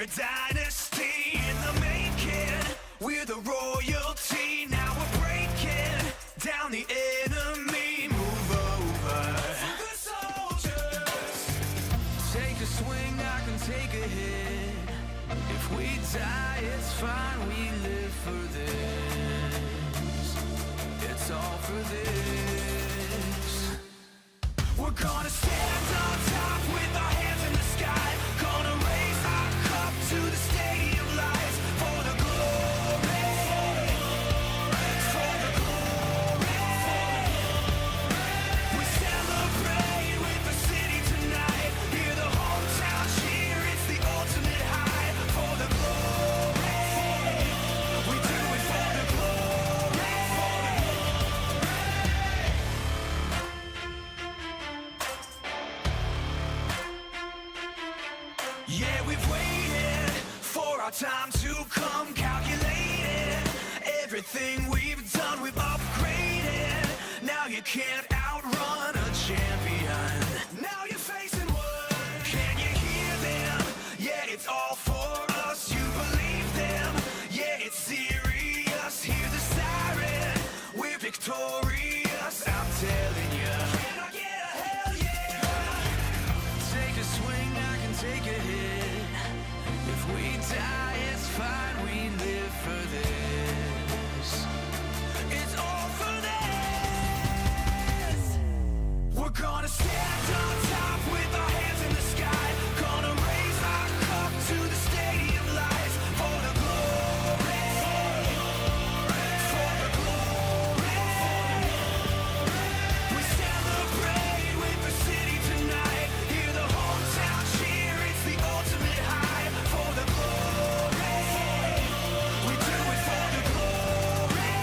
a dynasty in the making. We're the royalty. Now we're breaking down the enemy. Move over. For the soldiers. Take a swing, I can take a hit. If we die, it's fine. We live for this. It's all for this. We're gonna stand on top with our hands in the sky. Gonna raise our cup to the stadium lights. For the glory, for the glory. We celebrate with the city tonight. Hear the hometown cheer, it's the ultimate high. For the glory, we do it for the glory. Yeah, we've waited for our time to come, calculated everything we've done, we've upgraded. Now you can't outrun a champion. Now you're facing one. Can you hear them? Yeah, it's all for us. You believe them? Yeah, it's serious. Hear the siren. We're victorious. I'm telling you. Can I get a hell yeah? Take a swing, I can take a hit. If we die, it's fine. We live for this. It's all for this. We're gonna stand on top with our hands in the sky. Gonna raise our cup to the stadium lights. For the glory, for the glory. We celebrate with the city tonight. Hear the hometown cheer, it's the ultimate high. For the glory, we do it for the glory.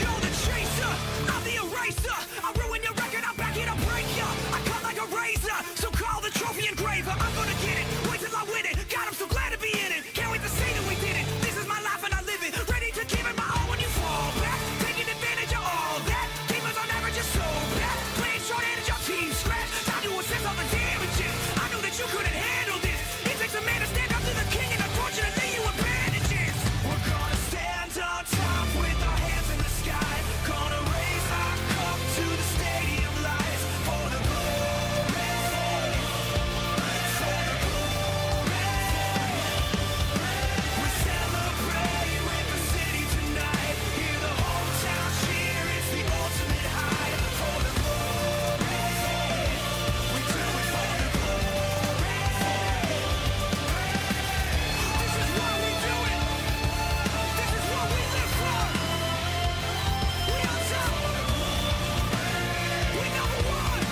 You're the chaser, I'm the eraser. I'll ruin your record, I'll back it, I'll break ya. I cut like a razor, so call the trophy engraver. I'm gonna get it, wait till I win it. God, I'm so glad to be in it. Can't wait to say that we did it. This is my life and I live it. Ready to give it my all when you fall back. Taking advantage of all that. Demons on average are so bad. Playing short handed, your team scratch. Time to assess all the damages. I knew that you couldn't handle this. It takes a man to stand up to the king, and unfortunately you were bandages. We're gonna stand on top with our hands in the sky. Gonna raise our cup to the stadium lights. For the glory, for the glory. We celebrate with the city tonight. Hear the hometown cheer, it's the ultimate high. For the glory, we do it for the glory. This is why we do it. This is what we live for. We on top. We number one.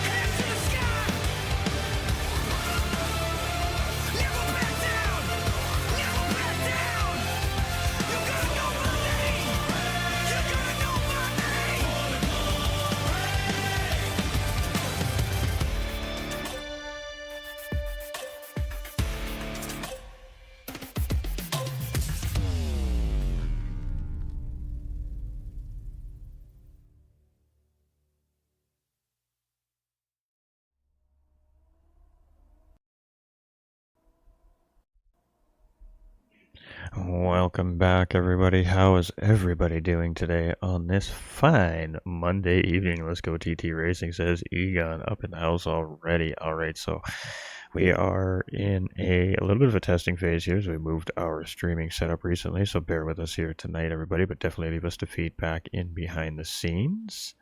Hands to the sky. Never back down. Never back down. You're gonna know my name. You're gonna know my name. Welcome back, everybody. How is everybody doing today on this fine Monday evening? Let's go TT Racing, says Egon, up in the house already. All right, so we are in a little bit of a testing phase here, so we moved our streaming setup recently, so bear with us here tonight, everybody, but definitely leave us the feedback in behind the scenes.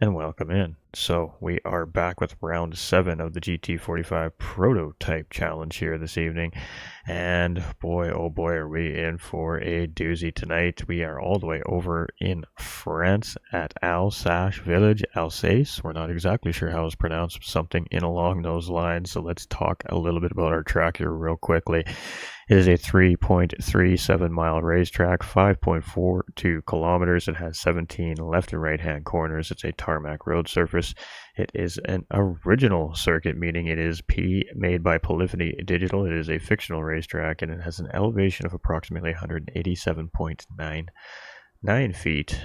And welcome in. So we are back with round 7 of the GT45 Prototype Challenge here this evening. And boy, oh boy, are we in for a doozy tonight. We are all the way over in France at Alsace Village, Alsace. We're not exactly sure how it's pronounced, something in along those lines. So let's talk a little bit about our track here real quickly. It is a 3.37 mile racetrack, 5.42 kilometers. It has 17 left and right hand corners. It's a tarmac road surface. It is an original circuit, meaning it is made by Polyphony Digital. It is a fictional racetrack, and it has an elevation of approximately 187.99 feet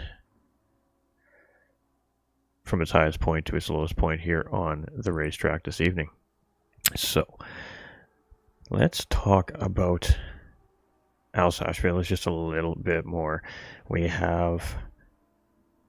from its highest point to its lowest point here on the racetrack this evening. So let's talk about Alsace Village just a little bit more. We have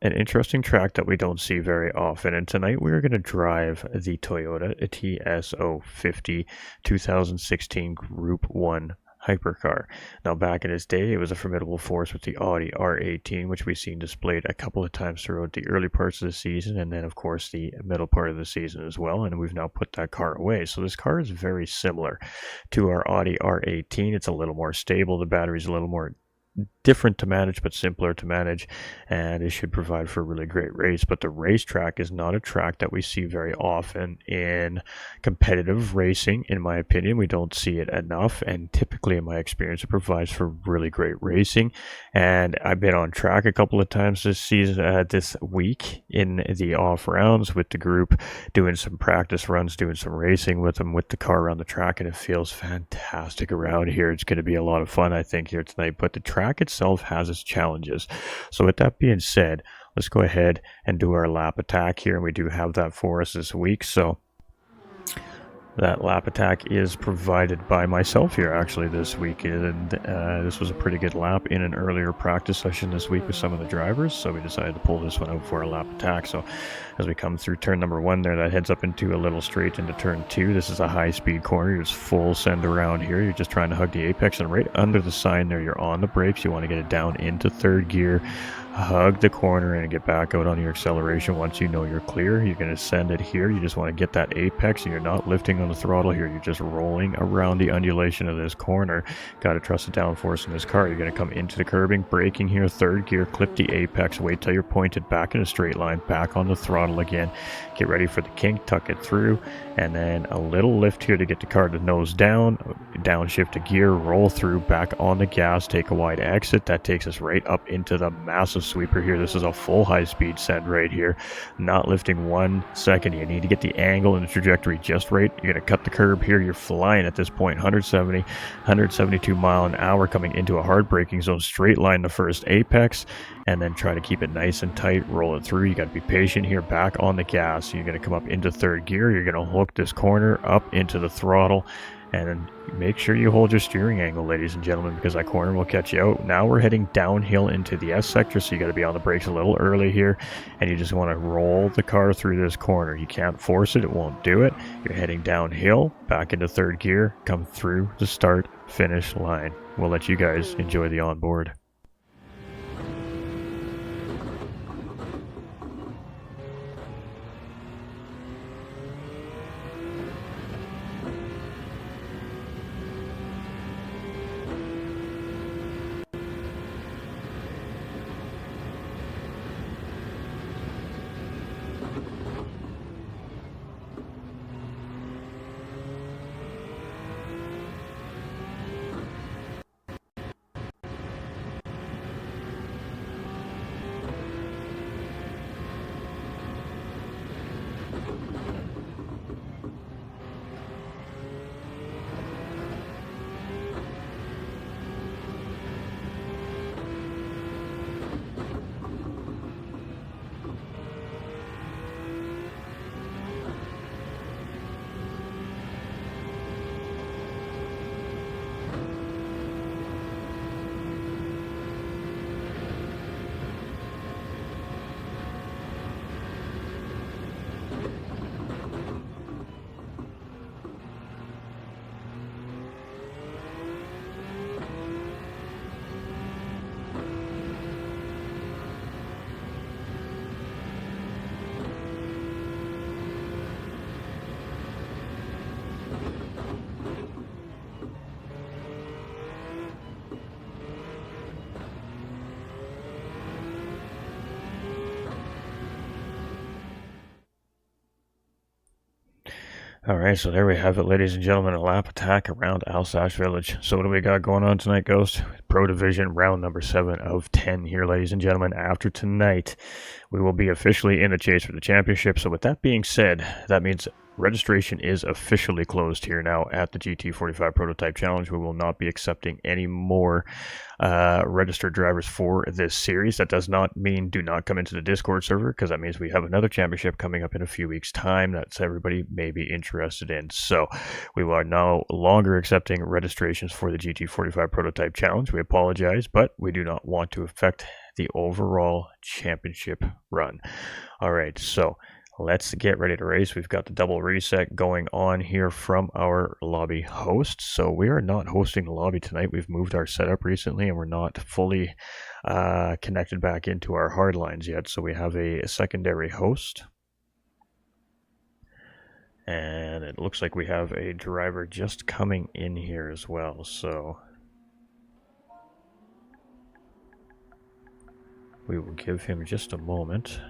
an interesting track that we don't see very often, and tonight we're going to drive the Toyota TS050 2016 Group 1 hypercar. Now, back in its day, it was a formidable force with the Audi R18, which we've seen displayed a couple of times throughout the early parts of the season, and then of course the middle part of the season as well, and we've now put that car away. So this car is very similar to our Audi R18. It's a little more stable, the battery's a little more different to manage but simpler to manage, and it should provide for a really great race. But the racetrack is not a track that we see very often in competitive racing. In my opinion, we don't see it enough, and typically in my experience it provides for really great racing. And I've been on track a couple of times this season, this week in the off rounds with the group, doing some practice runs, doing some racing with them with the car around the track, and it feels fantastic around here. It's going to be a lot of fun, I think, here tonight. But the track itself has its challenges. So with that being said, let's go ahead and do our lap attack here, and we do have that for us this week. So that lap attack is provided by myself here actually this week, and this was a pretty good lap in an earlier practice session this week with some of the drivers, so we decided to pull this one out for a lap attack. So as we come through turn number 1 there, that heads up into a little straight into turn 2. This is a high speed corner. You're just full send around here. You're just trying to hug the apex, and right under the sign there, you're on the brakes. You want to get it down into third gear, hug the corner, and get back out on your acceleration. Once you know you're clear, you're going to send it here. You just want to get that apex, and you're not lifting on the throttle here. You're just rolling around the undulation of this corner. Got to trust the downforce in this car. You're going to come into the curbing, braking here, third gear, clip the apex, wait till you're pointed back in a straight line, back on the throttle again. Get ready for the kink, tuck it through, and then a little lift here to get the car to nose down, downshift a gear, roll through, back on the gas, take a wide exit. That takes us right up into the massive sweeper here. This is a full high-speed send right here, not lifting 1 second. You need to get the angle and the trajectory just right. You're going to cut the curb here. You're flying at this point, 172 mile an hour, coming into a hard braking zone. Straight line the first apex, and then try to keep it nice and tight, roll it through. You got to be patient here, back on the gas. You're going to come up into third gear. You're going to hook this corner up into the throttle, and make sure you hold your steering angle, ladies and gentlemen, because that corner will catch you out. Now we're heading downhill into the S sector, so you got to be on the brakes a little early here, and you just want to roll the car through this corner. You can't force it, it won't do it. You're heading downhill, back into third gear, come through the start finish line. We'll let you guys enjoy the onboard. Alright, so there we have it, ladies and gentlemen, a lap attack around Alsace Village. So what do we got going on tonight, Ghost? Pro Division, round number 7 of 10 here, ladies and gentlemen. After tonight, we will be officially in the chase for the championship. So with that being said, that means registration is officially closed here now at the GT45 Prototype Challenge. We will not be accepting any more registered drivers for this series. That does not mean do not come into the Discord server, because that means we have another championship coming up in a few weeks' time that everybody may be interested in. So we are no longer accepting registrations for the GT45 Prototype Challenge. We apologize, but we do not want to affect the overall championship run. All right, so let's get ready to race. We've got the double reset going on here from our lobby host. So we are not hosting the lobby tonight. We've moved our setup recently and we're not fully connected back into our hard lines yet. So we have a secondary host. And it looks like we have a driver just coming in here as well. So we will give him just a moment.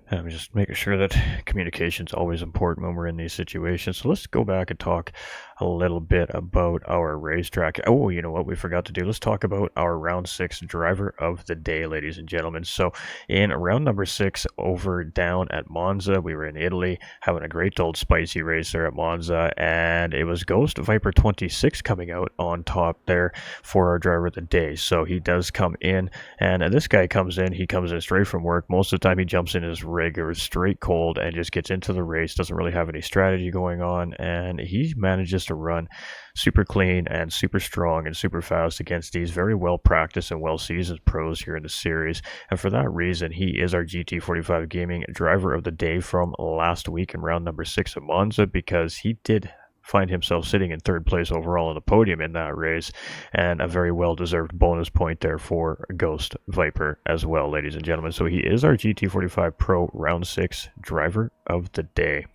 And I'm just making sure that communication is always important when we're in these situations. So let's go back and talk a little bit about our racetrack. Oh, you know what we forgot to do? Let's talk about our round 6 driver of the day, ladies and gentlemen. So in round number 6 over down at Monza, we were in Italy having a great old spicy race there at Monza, and it was Ghost Viper 26 coming out on top there for our driver of the day. So he does come in, and this guy comes in, he comes in straight from work. Most of the time he jumps in his rig or straight cold and just gets into the race, doesn't really have any strategy going on, and he manages to run super clean and super strong and super fast against these very well practiced and well seasoned pros here in the series. And for that reason, he is our GT45 Gaming driver of the day from last week in round number 6 of Monza, because he did find himself sitting in 3rd place overall on the podium in that race, and a very well-deserved bonus point there for Ghost Viper as well, ladies and gentlemen. So he is our GT45 Pro Round 6 driver of the day.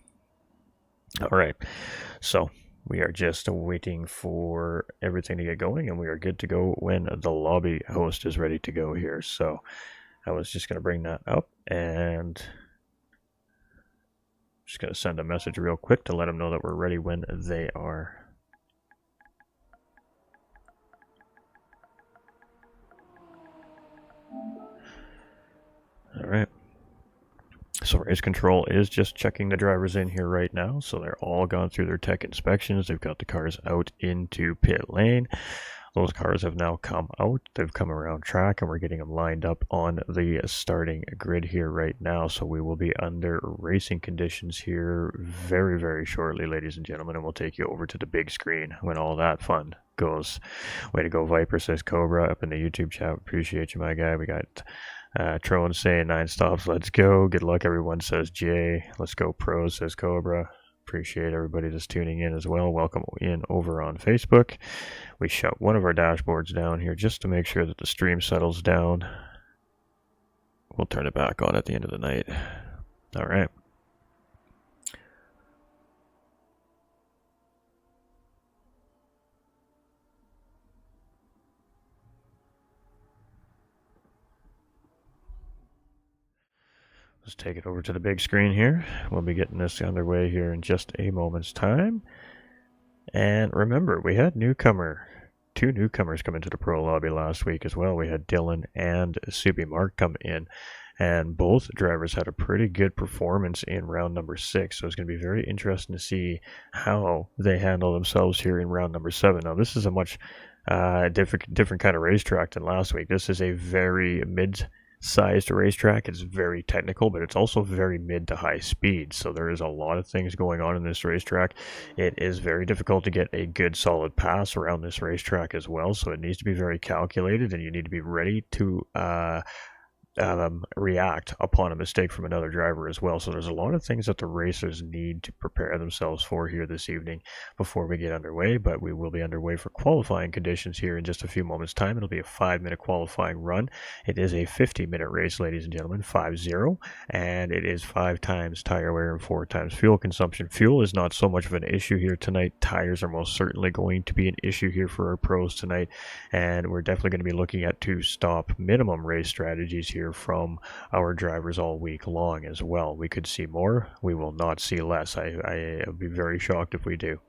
All right, so we are just waiting for everything to get going, and we are good to go when the lobby host is ready to go here. So I was just going to bring that up, and just going to send a message real quick to let them know that we're ready when they are. All right. So race control is just checking the drivers in here right now. So they're all gone through their tech inspections. They've got the cars out into pit lane. Those cars have now come out. They've come around track, and we're getting them lined up on the starting grid here right now. So we will be under racing conditions here very, very shortly, ladies and gentlemen, and we'll take you over to the big screen when all that fun goes. Way to go, Viper, says Cobra up in the YouTube chat. Appreciate you, my guy. We got Trone saying 9 stops. Let's go. Good luck, everyone, says Jay. Let's go, Pros, says Cobra. Appreciate everybody that's tuning in as well. Welcome in over on Facebook. We shut one of our dashboards down here just to make sure that the stream settles down. We'll turn it back on at the end of the night. All right. Let's take it over to the big screen here. We'll be getting this underway here in just a moment's time. And remember, we had two newcomers come into the pro lobby last week as well. We had Dylan and Subi Mark come in, and both drivers had a pretty good performance in round number 6. So it's going to be very interesting to see how they handle themselves here in round number 7. Now, this is a much different kind of racetrack than last week. This is a very mid-sized racetrack. It's very technical, but it's also very mid to high speed. So there is a lot of things going on in this racetrack. It is very difficult to get a good solid pass around this racetrack as well. So it needs to be very calculated, and you need to be ready to react upon a mistake from another driver as well. So there's a lot of things that the racers need to prepare themselves for here this evening before we get underway, but we will be underway for qualifying conditions here in just a few moments time. It'll be a 5-minute qualifying run. It is a 50-minute race, ladies and gentlemen, 5-0, and it is 5 times tire wear and 4 times fuel consumption. Fuel is not so much of an issue here tonight. Tires are most certainly going to be an issue here for our pros tonight, and we're definitely going to be looking at 2-stop minimum race strategies here from our drivers all week long as well. We could see more. We will not see less. I would be very shocked if we do.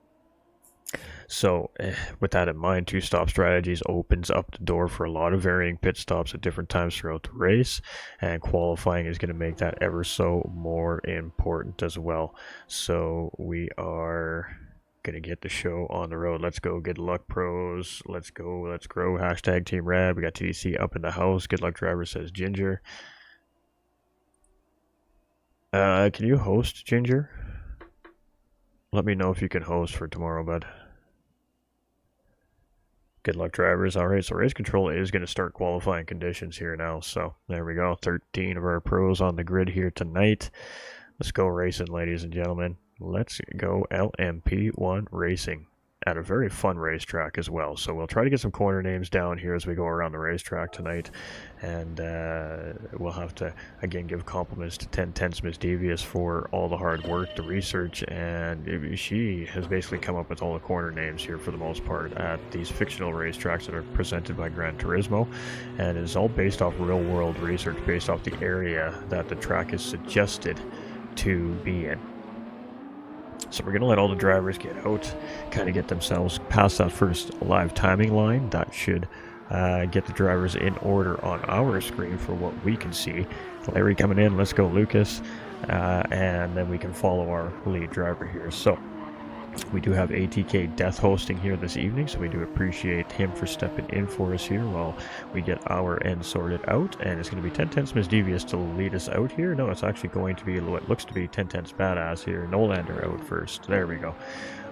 So with that in mind, 2-stop strategies opens up the door for a lot of varying pit stops at different times throughout the race, and qualifying is going to make that ever so more important as well. So we are gonna get the show on the road. Let's go. Good luck, pros. Let's go. Let's grow. Hashtag Team Rad. We got TDC up in the house. Good luck, driver, says Ginger. Can you host, Ginger? Let me know if you can host for tomorrow, bud. Good luck, drivers. All right, so race control is going to start qualifying conditions here now. So there we go. 13 of our pros on the grid here tonight. Let's go racing, ladies and gentlemen. Let's go LMP1 Racing at a very fun racetrack as well. So we'll try to get some corner names down here as we go around the racetrack tonight. And we'll have to, again, give compliments to Ten Tenths Miss Devious for all the hard work, the research, and she has basically come up with all the corner names here for the most part at these fictional racetracks that are presented by Gran Turismo. And it's all based off real-world research, based off the area that the track is suggested to be in. So we're going to let all the drivers get out, kind of get themselves past that first live timing line. That should get the drivers in order on our screen for what we can see. Larry coming in, let's go Lucas, and then we can follow our lead driver here. So we do have ATK Death hosting here this evening, so we do appreciate him for stepping in for us here while we get our end sorted out. And it's going to be Ten Tenths Miss Devious to lead us out here. No, it's actually going to be what looks to be Ten Tenths Badass here. Nolander out first. There we go.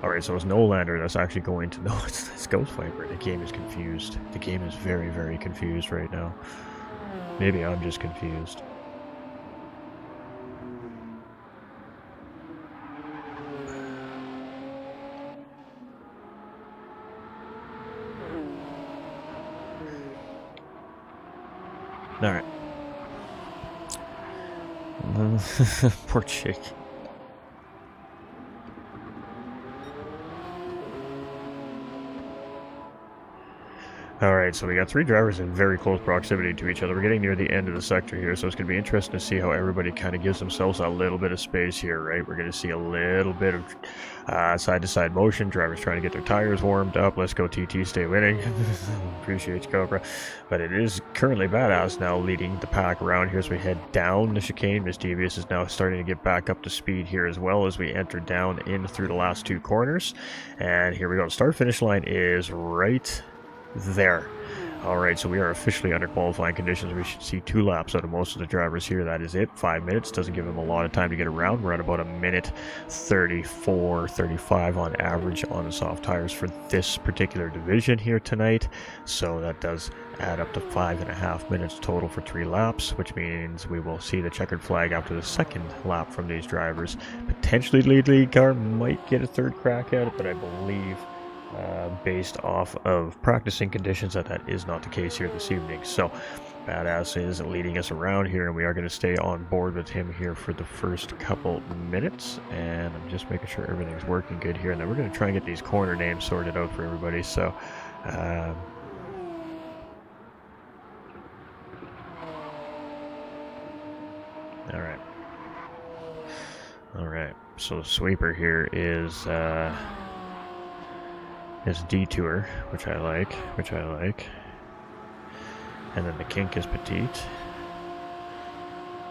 Alright, so it's Nolander that's actually going to... No, it's Ghost Viper. The game is confused. The game is very, very confused right now. Maybe I'm just confused. Alright. Poor chick. Alright, so we got 3 drivers in very close proximity to each other. We're getting near the end of the sector here, so it's going to be interesting to see how everybody kind of gives themselves a little bit of space here, right? We're going to see a little bit of side-to-side motion. Drivers trying to get their tires warmed up. Let's go TT, stay winning. Appreciate you, Cobra. But it is currently Badass now leading the pack around here as we head down the chicane. Miss Devious is now starting to get back up to speed here as well as we enter down in through the last 2 corners. And here we go. The start-finish line is right there. Alright, so we are officially under qualifying conditions. We should see 2 laps out of most of the drivers here. That is it. 5 minutes. Doesn't give them a lot of time to get around. We're at about 1:34, 35 on average on the soft tires for this particular division here tonight. So that does add up to 5.5 minutes total for 3 laps, which means we will see the checkered flag after the 2nd lap from these drivers. Potentially lead car might get a 3rd crack at it, but I believe based off of practicing conditions that is not the case here this evening. So Badass is leading us around here, and we are going to stay on board with him here for the first couple minutes, and I'm just making sure everything's working good here, and then we're going to try and get these corner names sorted out for everybody. So all right, so the sweeper here is Detour, which I like, and then the kink is Petite,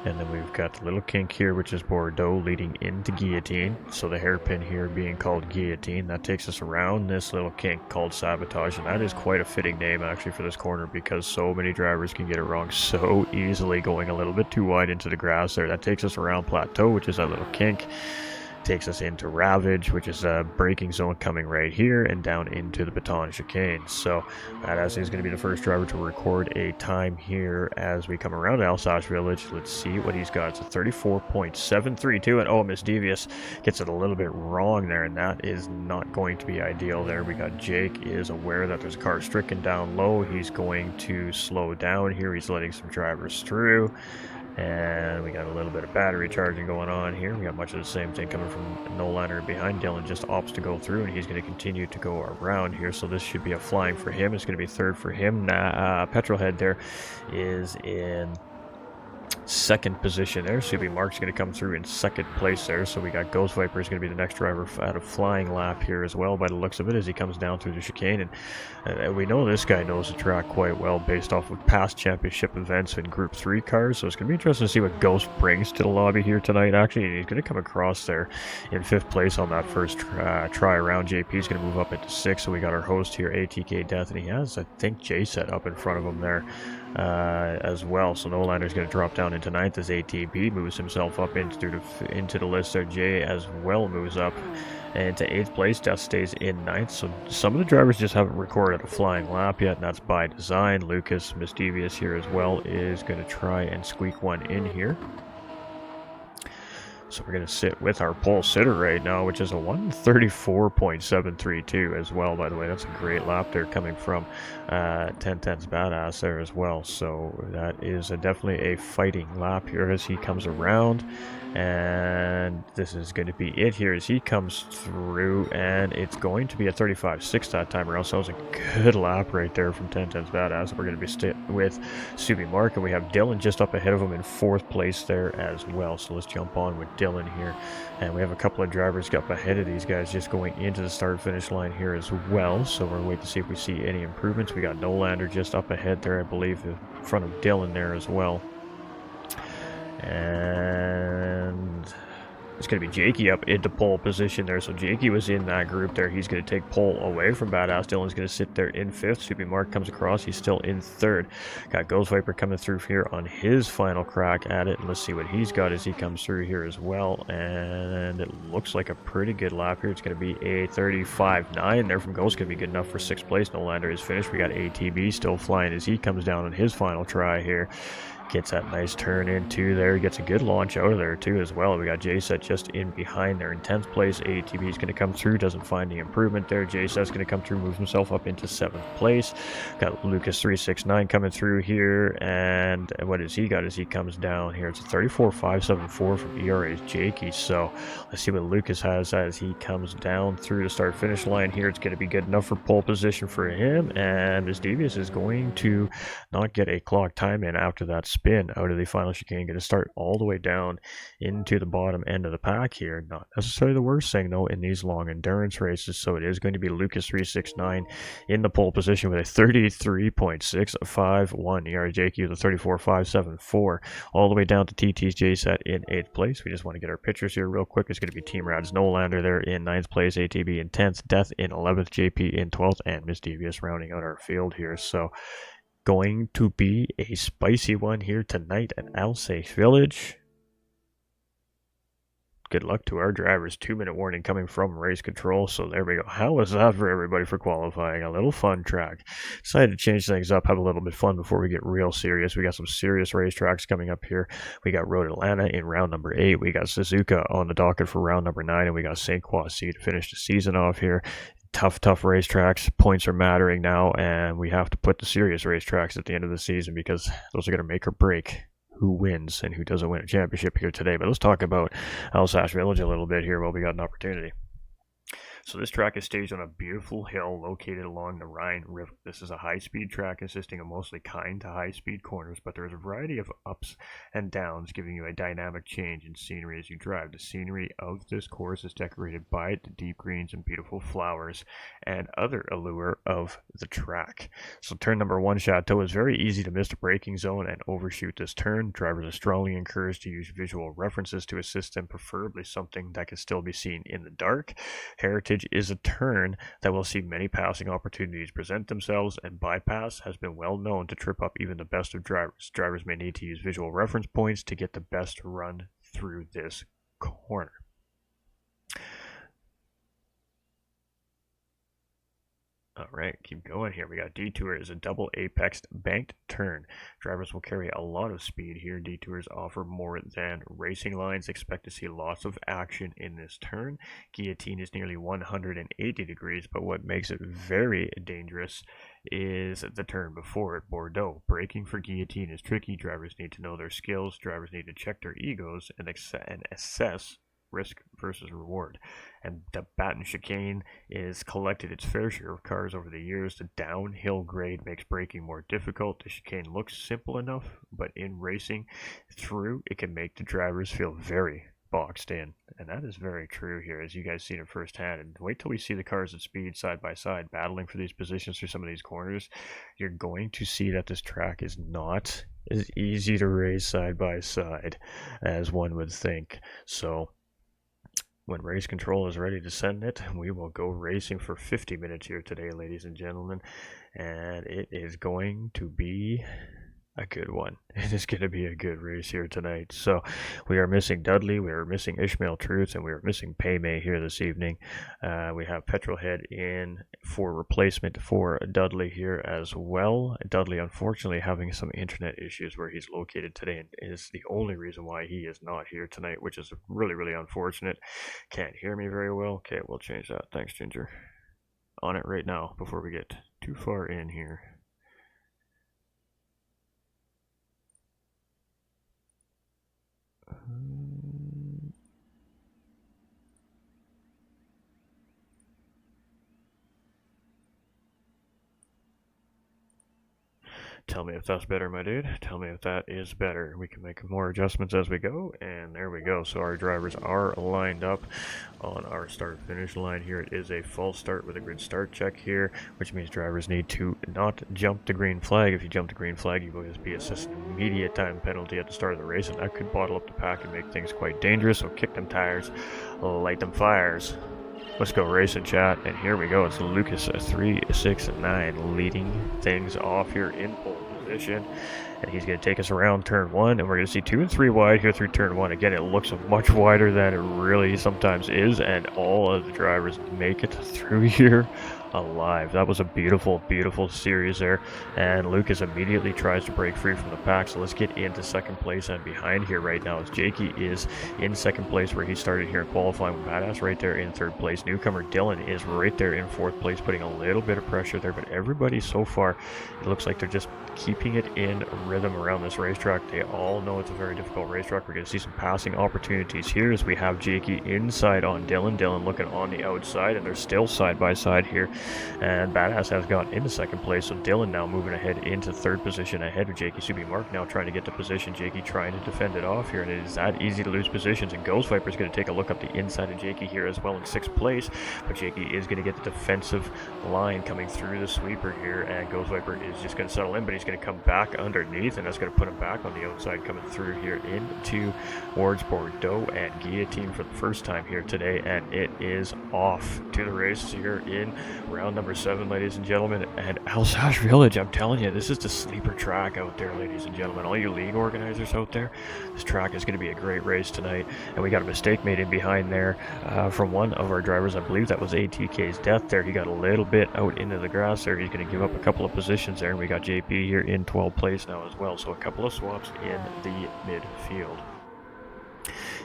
and then we've got the little kink here, which is Bordeaux, leading into Guillotine. So the hairpin here being called Guillotine, that takes us around this little kink called Sabotage, and that is quite a fitting name actually for this corner because so many drivers can get it wrong so easily, going a little bit too wide into the grass there. That takes us around Plateau, which is that little kink. takes us into Ravage, which is a braking zone coming right here, and down into the Baton Chicane. So Badass is going to be the first driver to record a time here as we come around to Alsace Village. Let's see what he's got. It's a 34.732, and oh, Miss Devious gets it a little bit wrong there, and that is not going to be ideal there. We got Jake is aware that there's a car stricken down low. He's going to slow down here. He's letting some drivers through. And we got a little bit of battery charging going on here. We got much of the same thing coming from Nolander behind. Dylan just opts to go through, and he's going to continue to go around here. So this should be a flying for him. It's going to be third for him. Petrolhead there is in second position there. CB Mark's going to come through in second place there. So we got Ghost Viper is going to be the next driver at a flying lap here as well by the looks of it as he comes down through the chicane. And we know this guy knows the track quite well based off of past championship events in Group 3 cars. So it's going to be interesting to see what Ghost brings to the lobby here tonight. Actually, he's going to come across there in fifth place on that first try around. JP is going to move up into sixth. So we got our host here, ATK Death, and he has, I think, J set up in front of him there as well. So Nolander is going to drop down into ninth as ATB moves himself up into the list there. Jay as well moves up into eighth place. Death stays in ninth. So some of the drivers just haven't recorded a flying lap yet, and that's by design. Lucas Misdevious here as well is going to try and squeak one in here. So we're going to sit with our pole sitter right now, which is a 134.732 as well, by the way. That's a great lap there coming from Ten Tenths Badass there as well. So that is definitely a fighting lap here as he comes around. And this is going to be it here as he comes through, and it's going to be a 35.6 that time around. So that was a good lap right there from Ten Tenths Badass. We're going to be with Subi Mark, and we have Dylan just up ahead of him in fourth place there as well. So let's jump on with Dylan here, and we have a couple of drivers up ahead of these guys just going into the start finish line here as well. So we're going to wait to see if we see any improvements. We got Nolander just up ahead there, I believe, in front of Dylan there as well. And it's going to be Jakey up into pole position there. So Jakey was in that group there. He's going to take pole away from Badass. Dylan's going to sit there in fifth. Super Mark comes across. He's still in third. Got Ghost Viper coming through here on his final crack at it. And let's see what he's got as he comes through here as well. And it looks like a pretty good lap here. It's going to be a 35.9 there from Ghost. Going to be good enough for sixth place. Nolander is finished. We got ATB still flying as he comes down on his final try here. Gets that nice turn into there. Gets a good launch out of there too as well. We got J-Set just in behind there in 10th place. ATB is going to come through. Doesn't find the improvement there. J-Set's going to come through. Moves himself up into 7th place. Got Lucas 369 coming through here. And what has he got as he comes down here? It's a 34.574 from ERA's Jakey. So let's see what Lucas has as he comes down through the start finish line here. It's going to be good enough for pole position for him. And Miss Devious is going to not get a clock time in after that spin out of the final chicane. Going to start all the way down into the bottom end of the pack here. Not necessarily the worst thing though in these long endurance races. So it is going to be Lucas 369 in the pole position with a 33.651. ERA Jakey with a 34.574 all the way down to TT's J-Set in 8th place. We just want to get our pictures here real quick. It's going to be Team Rad's Nolander there in 9th place, ATB in 10th, Death in 11th, JP in 12th, and Miss Devious rounding out our field here. So going to be a spicy one here tonight at Alsace Village. Good luck to our drivers. 2-minute warning coming from race control. So there we go. How was that for everybody for qualifying? A little fun track. Decided to change things up, have a little bit of fun before we get real serious. We got some serious racetracks coming up here. We got Road Atlanta in round number 8. We got Suzuka on the docket for round number 9. And we got St. Croix to finish the season off here. Tough racetracks. Points are mattering now, and we have to put the serious racetracks at the end of the season because those are going to make or break who wins and who doesn't win a championship here today. But let's talk about Alsace Village a little bit here while we got an opportunity. So this track is staged on a beautiful hill located along the Rhine River. This is a high-speed track consisting of mostly kind to high-speed corners, but there is a variety of ups and downs giving you a dynamic change in scenery as you drive. The scenery of this course is decorated by the deep greens and beautiful flowers and other allure of the track. So turn number 1, Chateau, is very easy to miss the braking zone and overshoot this turn. Drivers are strongly encouraged to use visual references to assist them, preferably something that can still be seen in the dark. Heritage is a turn that will see many passing opportunities present themselves, and bypass has been well known to trip up even the best of drivers. Drivers may need to use visual reference points to get the best run through this corner. All right, keep going here. We got Detour is a double apex banked turn. Drivers will carry a lot of speed here. Detours offer more than racing lines. Expect to see lots of action in this turn. Guillotine is nearly 180 degrees, but what makes it very dangerous is the turn before it, Bordeaux. Braking for Guillotine is tricky. Drivers need to know their skills. Drivers need to check their egos and assess risk versus reward. And the Baton chicane is collected its fair share of cars over the years. The downhill grade makes braking more difficult. The chicane looks simple enough, but in racing through, it can make the drivers feel very boxed in. And that is very true here, as you guys seen it firsthand. And wait till we see the cars at speed side by side battling for these positions through some of these corners. You're going to see that this track is not as easy to race side by side as one would think. So when race control is ready to send it, we will go racing for 50 minutes here today, ladies and gentlemen. And it is going to be a good one. It is going to be a good race here tonight. So we are missing Dudley, we are missing Ishmael Truth, and we are missing Paymay here this evening. We have Petrolhead in for replacement for Dudley here as well. Dudley unfortunately having some internet issues where he's located today, and is the only reason why he is not here tonight, which is really, really unfortunate. Can't hear me very well. Okay, we'll change that. Thanks, Ginger. On it right now before we get too far in here. Tell me if that's better, my dude. Tell me if that is better. We can make more adjustments as we go, and there we go. So our drivers are lined up on our start-finish line here. It is a false start with a grid start check here, which means drivers need to not jump the green flag. If you jump the green flag, you will be assessed an immediate time penalty at the start of the race, and that could bottle up the pack and make things quite dangerous. So kick them tires, light them fires. Let's go racing, chat, and here we go. It's Lucas 369 leading things off here in pole position, and he's going to take us around turn 1, and we're going to see 2 and 3 wide here through turn 1. Again, it looks much wider than it really sometimes is, and all of the drivers make it through here alive. That was a beautiful, beautiful series there, and Lucas immediately tries to break free from the pack. So let's get into second place and behind here right now, as Jakey is in second place where he started here in qualifying with Badass right there in third place. Newcomer Dylan is right there in fourth place, putting a little bit of pressure there, but everybody so far, it looks like they're just keeping it in rhythm around this racetrack. They all know it's a very difficult racetrack. We're going to see some passing opportunities here as we have Jakey inside on Dylan. Dylan looking on the outside, and they're still side by side here. And Badass has gotten into second place, so Dylan now moving ahead into third position ahead of Jakey. Subi Mark now trying to get to position. Jakey trying to defend it off here, and it is that easy to lose positions. And Ghost Viper is going to take a look up the inside of Jakey here as well in sixth place, but Jakey is going to get the defensive line coming through the sweeper here, and Ghost Viper is just going to settle in, but he's going to come back underneath, and that's going to put him back on the outside coming through here into towards Bordeaux and Guillotine for the first time here today, and it is off to the races here in round number 7, ladies and gentlemen. And Alsace Village, I'm telling you, this is the sleeper track out there, ladies and gentlemen. All you league organizers out there, this track is going to be a great race tonight. And we got a mistake made in behind there from one of our drivers. I believe that was ATK's death there. He got a little bit out into the grass there. He's going to give up a couple of positions there, and we got JP here in 12th place now as well. So a couple of swaps in the midfield.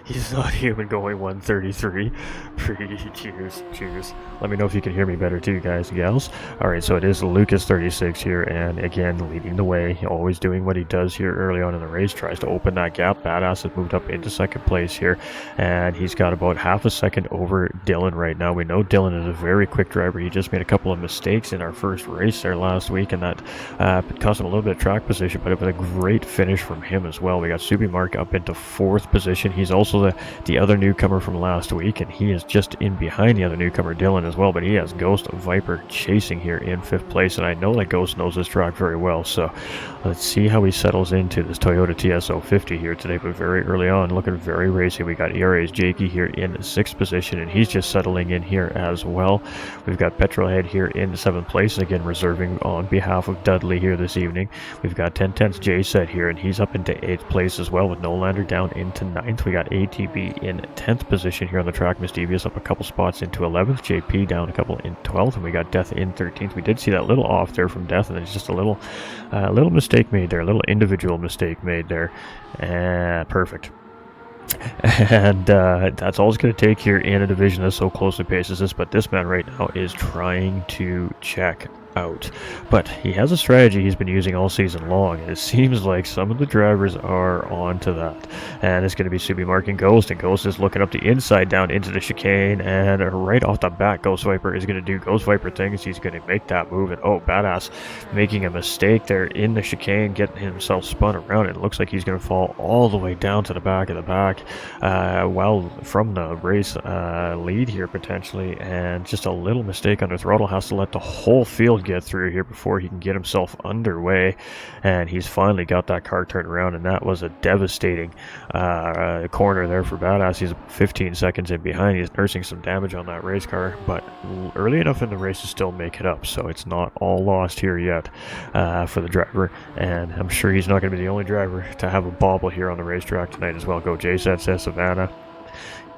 He's not human, going 133. Cheers, cheers. Let me know if you can hear me better too, guys and gals. Alright, so it is Lucas 36 here, and again, leading the way. Always doing what he does here early on in the race. Tries to open that gap. Badass has moved up into second place here, and he's got about half a second over Dylan right now. We know Dylan is a very quick driver. He just made a couple of mistakes in our first race there last week, and that cost him a little bit of track position, but it was a great finish from him as well. We got Subi Mark up into 4th position. He's also the other newcomer from last week, and he is just in behind the other newcomer Dylan as well, but he has Ghost Viper chasing here in 5th place, and I know that Ghost knows this track very well, so let's see how he settles into this Toyota TS050 here today. But very early on, looking very racy. We got ERA's Jakey here in 6th position, and he's just settling in here as well. We've got Petrolhead here in 7th place, again reserving on behalf of Dudley here this evening. We've got Ten Tenths J set here, and he's up into 8th place as well, with Nolander down into 9th. We got ATB in 10th position here on the track. Misdevious up a couple spots into 11th. JP down a couple in 12th, and we got Death in 13th. We did see that little off there from Death, and it's just a little mistake made there, a little individual mistake made there. Perfect. And that's all it's going to take here in a division that's so closely paced as this. But this man right now is trying to check out, but he has a strategy he's been using all season long, and it seems like some of the drivers are on to that. And it's going to be Subi marking Ghost, and Ghost is looking up the inside down into the chicane, and right off the bat Ghost Viper is going to do Ghost Viper things. He's going to make that move, and oh, Badass making a mistake there in the chicane, getting himself spun around. It looks like he's going to fall all the way down to the back of the pack, well, from the race lead here potentially, and just a little mistake under throttle. Has to let the whole field get through here before he can get himself underway, and he's finally got that car turned around, and that was a devastating corner there for Badass. He's 15 seconds in behind. He's nursing some damage on that race car, but early enough in the race to still make it up, so it's not all lost here yet for the driver, and I'm sure he's not going to be the only driver to have a bobble here on the racetrack tonight as well. Go JSET, says Savannah.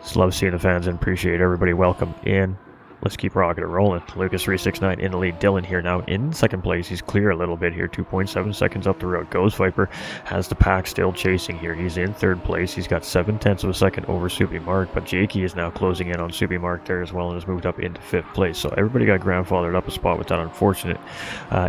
Just love seeing the fans and appreciate everybody. Welcome in. Let's keep rocking and rolling. Lucas369 in the lead. Dylan here now in second place. He's clear a little bit here. 2.7 seconds up the road. Ghost Viper has the pack still chasing here. He's in third place. He's got 7/10 of a second over Subi Mark, but Jakey is now closing in on Subi Mark there as well, and has moved up into fifth place. So everybody got grandfathered up a spot with that unfortunate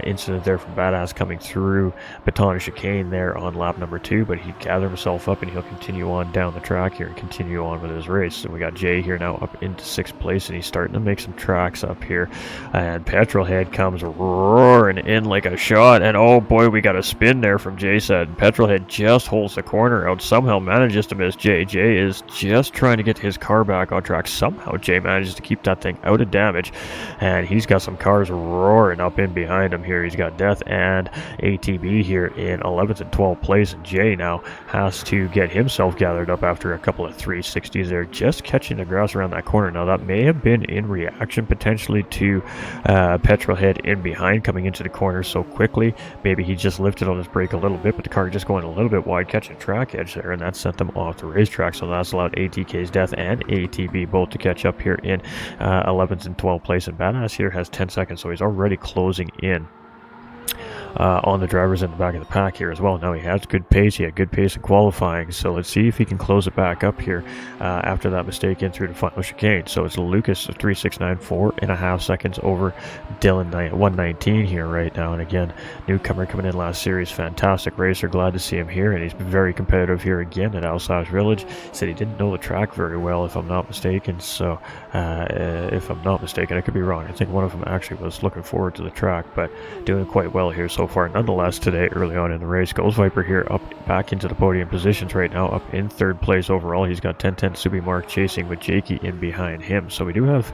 incident there from Badass coming through Baton Chicane there on lap number 2, but he'd gather himself up and he'll continue on down the track here and continue on with his race. So we got Jay here now up into 6th place, and he's starting to make some tracks up here, and Petrolhead comes roaring in like a shot, and oh boy, we got a spin there from Jay-Said. Petrolhead just holds the corner out, somehow manages to miss Jay. Jay is just trying to get his car back on track. Somehow Jay manages to keep that thing out of damage, and he's got some cars roaring up in behind him here. He's got Death and ATB here in 11th and 12th place, and Jay now has to get himself gathered up after a couple of 360s there, just catching the grass around that corner. Now that may have been in reaction potentially to Petrolhead in behind coming into the corner so quickly. Maybe he just lifted on his brake a little bit, but the car just going a little bit wide, catching track edge there, and that sent them off the racetrack. So that's allowed ATK's Death and ATB both to catch up here in 11th and 12th place, and Badass here has 10 seconds, so he's already closing in on the drivers in the back of the pack here as well. Now he has good pace. He had good pace in qualifying, so let's see if he can close it back up here after that mistake in through the final chicane. So it's Lucas 369, 4.5 seconds over Dylan 119 here right now, and again, newcomer coming in last series, fantastic racer. Glad to see him here, and he's been very competitive here again at Alsace Village. Said he didn't know the track very well, if I'm not mistaken, so if I'm not mistaken, I could be wrong. I think one of them actually was looking forward to the track, but doing quite well here so far nonetheless today early on in the race. Ghost Viper here up back into the podium positions right now, up in third place overall. He's got 10/10 Subi Mark chasing with Jakey in behind him. So we do have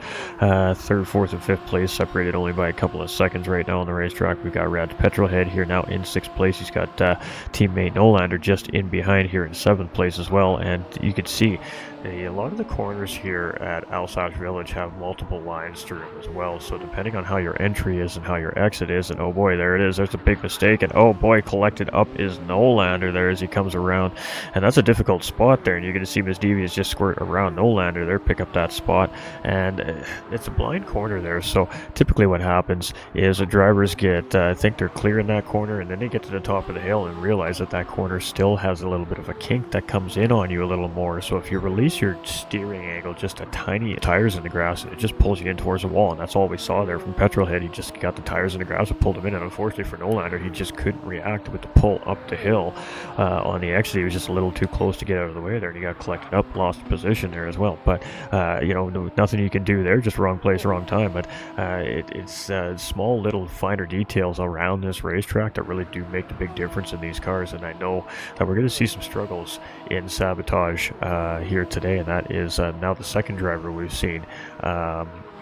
third, fourth, and fifth place separated only by a couple of seconds right now on the racetrack. We've got Rad Petrolhead here now in 6th place. He's got teammate Nolander just in behind here in 7th place as well, and you can see a lot of the corners here at Alsace Village have multiple lines through them as well, so depending on how your entry is and how your exit is, and oh boy, there it is, there's a big mistake, and oh boy, collected up is Nolander there as he comes around, and that's a difficult spot there, and you're going to see Miss Devious just squirt around Nolander there, pick up that spot, and it's a blind corner there, so typically what happens is the drivers get, think they're clear in that corner, and then they get to the top of the hill and realize that that corner still has a little bit of a kink that comes in on you a little more, so if you release your steering angle just a tiny tires in the grass, and it just pulls you in towards the wall, and that's all we saw there from Petrolhead. He just got the tires in the grass and pulled him in, and unfortunately for Nolander, he just couldn't react with the pull up the hill on the exit. He was just a little too close to get out of the way there, and he got collected up, lost position there as well, but you know, nothing you can do there, just wrong place, wrong time, but it's small little finer details around this racetrack that really do make the big difference in these cars, and I know that we're going to see some struggles in sabotage here today, and that is now the second driver we've seen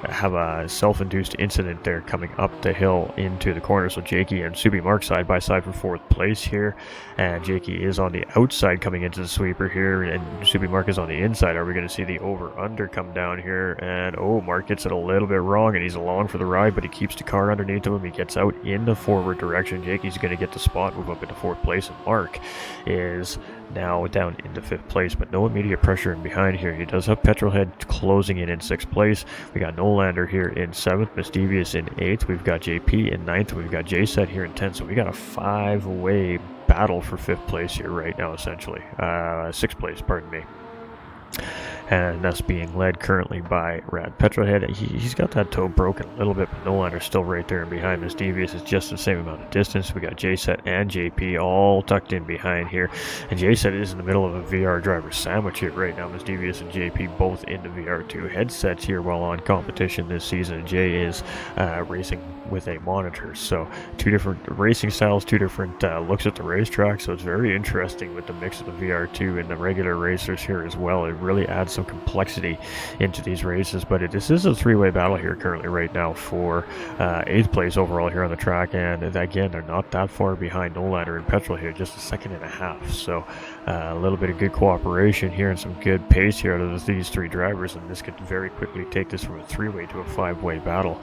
have a self-induced incident there coming up the hill into the corner. So Jakey and Subi Mark side by side for 4th place here, and Jakey is on the outside coming into the sweeper here, and Subi Mark is on the inside. Are we going to see the over-under come down here? And oh, Mark gets it a little bit wrong, and he's along for the ride, but he keeps the car underneath him. He gets out in the forward direction. Jakey's going to get the spot, move up into 4th place, and Mark is now down into 5th place, but no immediate pressure in behind here. He does have Petrolhead closing in 6th place. We got Nolander here in 7th, Misdevious in 8th. We've got JP in 9th. We've got J-Set here in 10th. So we got a 5-way battle for 5th place here right now, essentially. 6th place, pardon me. And that's being led currently by Rad Petrohead. He's got that toe broken a little bit, but Nolander's still right there, and behind Miss Devious is just the same amount of distance. We got J-Set and JP all tucked in behind here, and J-Set is in the middle of a VR driver sandwich here right now. Miss Devious and JP both into VR2 headsets here while on competition this season, and Jay is racing with a monitor. So 2 different racing styles, 2 different looks at the racetrack, so it's very interesting with the mix of the VR2 and the regular racers here as well. It really adds some complexity into these races, but this is a 3-way battle here currently right now for 8th place overall here on the track, and again, they're not that far behind Nolander and Petrol here, just a 2.5 seconds. So a little bit of good cooperation here and some good pace here out of these 3 drivers, and this could very quickly take this from a 3-way to a 5-way battle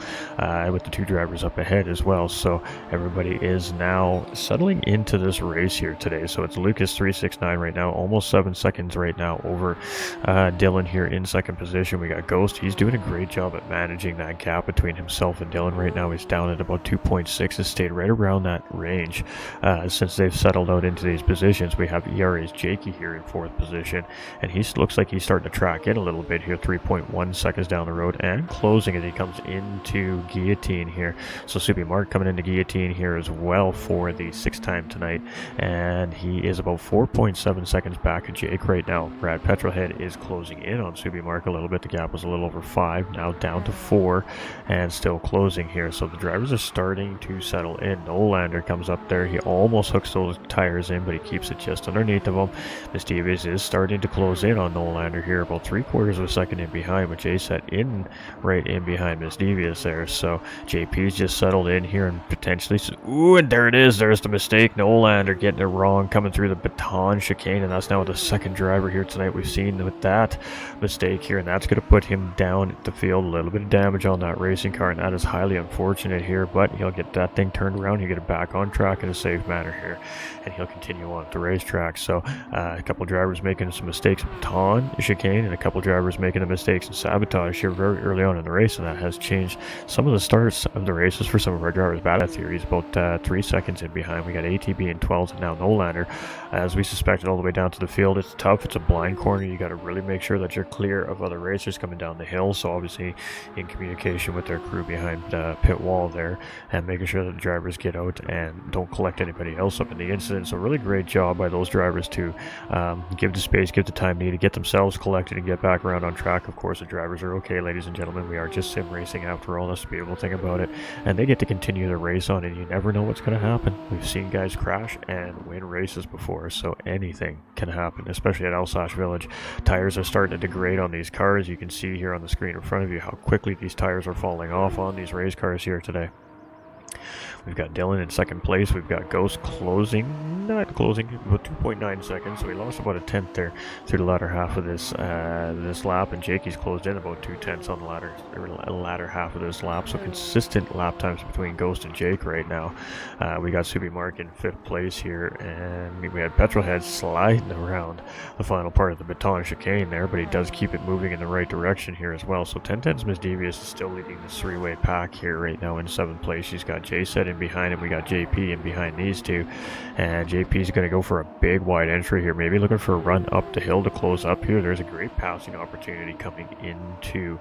with the 2 drivers up ahead as well. So everybody is now settling into this race here today. So it's Lucas 369 right now, almost 7 seconds right now over Dylan here in 2nd position. We got Ghost. He's doing a great job at managing that gap between himself and Dylan right now. He's down at about 2.6, has stayed right around that range since they've settled out into these positions. We have ERA's Jakey here in 4th position, and he looks like he's starting to track in a little bit here, 3.1 seconds down the road and closing as he comes into Guillotine here. So Subi Mark coming into Guillotine here as well for the 6th time tonight, and he is about 4.7 seconds back at Jake right now. Brad Petrolhead is closing in on Subi Mark a little bit. The gap was a little over 5, now down to 4, and still closing here. So the drivers are starting to settle in. Nolander comes up there. He almost hooks those tires in, but he keeps it just underneath of them. Misdevious is starting to close in on Nolander here, about 3/4 of a second in behind, with J-Set right in behind Misdevious there. So JP's just settled in here and potentially, ooh, and there it is. There's the mistake. Nolander getting it wrong, coming through the baton chicane, and that's now the 2nd driver here tonight we've seen with that mistake here, and that's going to put him down at the field. A little bit of damage on that racing car, and that is highly unfortunate here, but he'll get that thing turned around. He'll get it back on track in a safe manner here, and he'll continue on the racetrack. So a couple drivers making some mistakes in baton chicane, and a couple drivers making the mistakes in sabotage here very early on in the race, and that has changed some of the starts of the races for some of our drivers. Bad theories about 3 seconds in behind. We got ATB in 12th, and now Nolander, as we suspected, all the way down to the field. It's tough. It's a blind corner. You got to really make sure that you're clear of other racers coming down the hill. So obviously in communication with their crew behind the pit wall there, and making sure that the drivers get out and don't collect anybody else up in the incident. So really great job by those drivers to give the space, give the time needed, get themselves collected and get back around on track. Of course, the drivers are okay, ladies and gentlemen. We are just sim racing after all. That's the beautiful thing about it, and they get to continue the race on, and you never know what's going to happen. We've seen guys crash and win races before, so anything can happen, especially at Alsace Village. Tires are starting to degrade on these cars. You can see here on the screen in front of you how quickly these tires are falling off on these race cars here today. We've got Dylan in 2nd place. We've got Ghost not closing, about 2.9 seconds. So we lost about a 1/10 there through the latter half of this lap, and Jakey's closed in about 2/10 on the latter half of this lap. So consistent lap times between Ghost and Jake right now. We got Subi Mark in 5th place here, and we had Petrolhead sliding around the final part of the baton chicane there, but he does keep it moving in the right direction here as well. So 10 Tenths Misdevious is still leading this 3-way pack here right now in 7th place. She's got J-Set in behind him. We got JP in behind these two, and JP's going to go for a big wide entry here, maybe looking for a run up the hill to close up here. There's a great passing opportunity coming into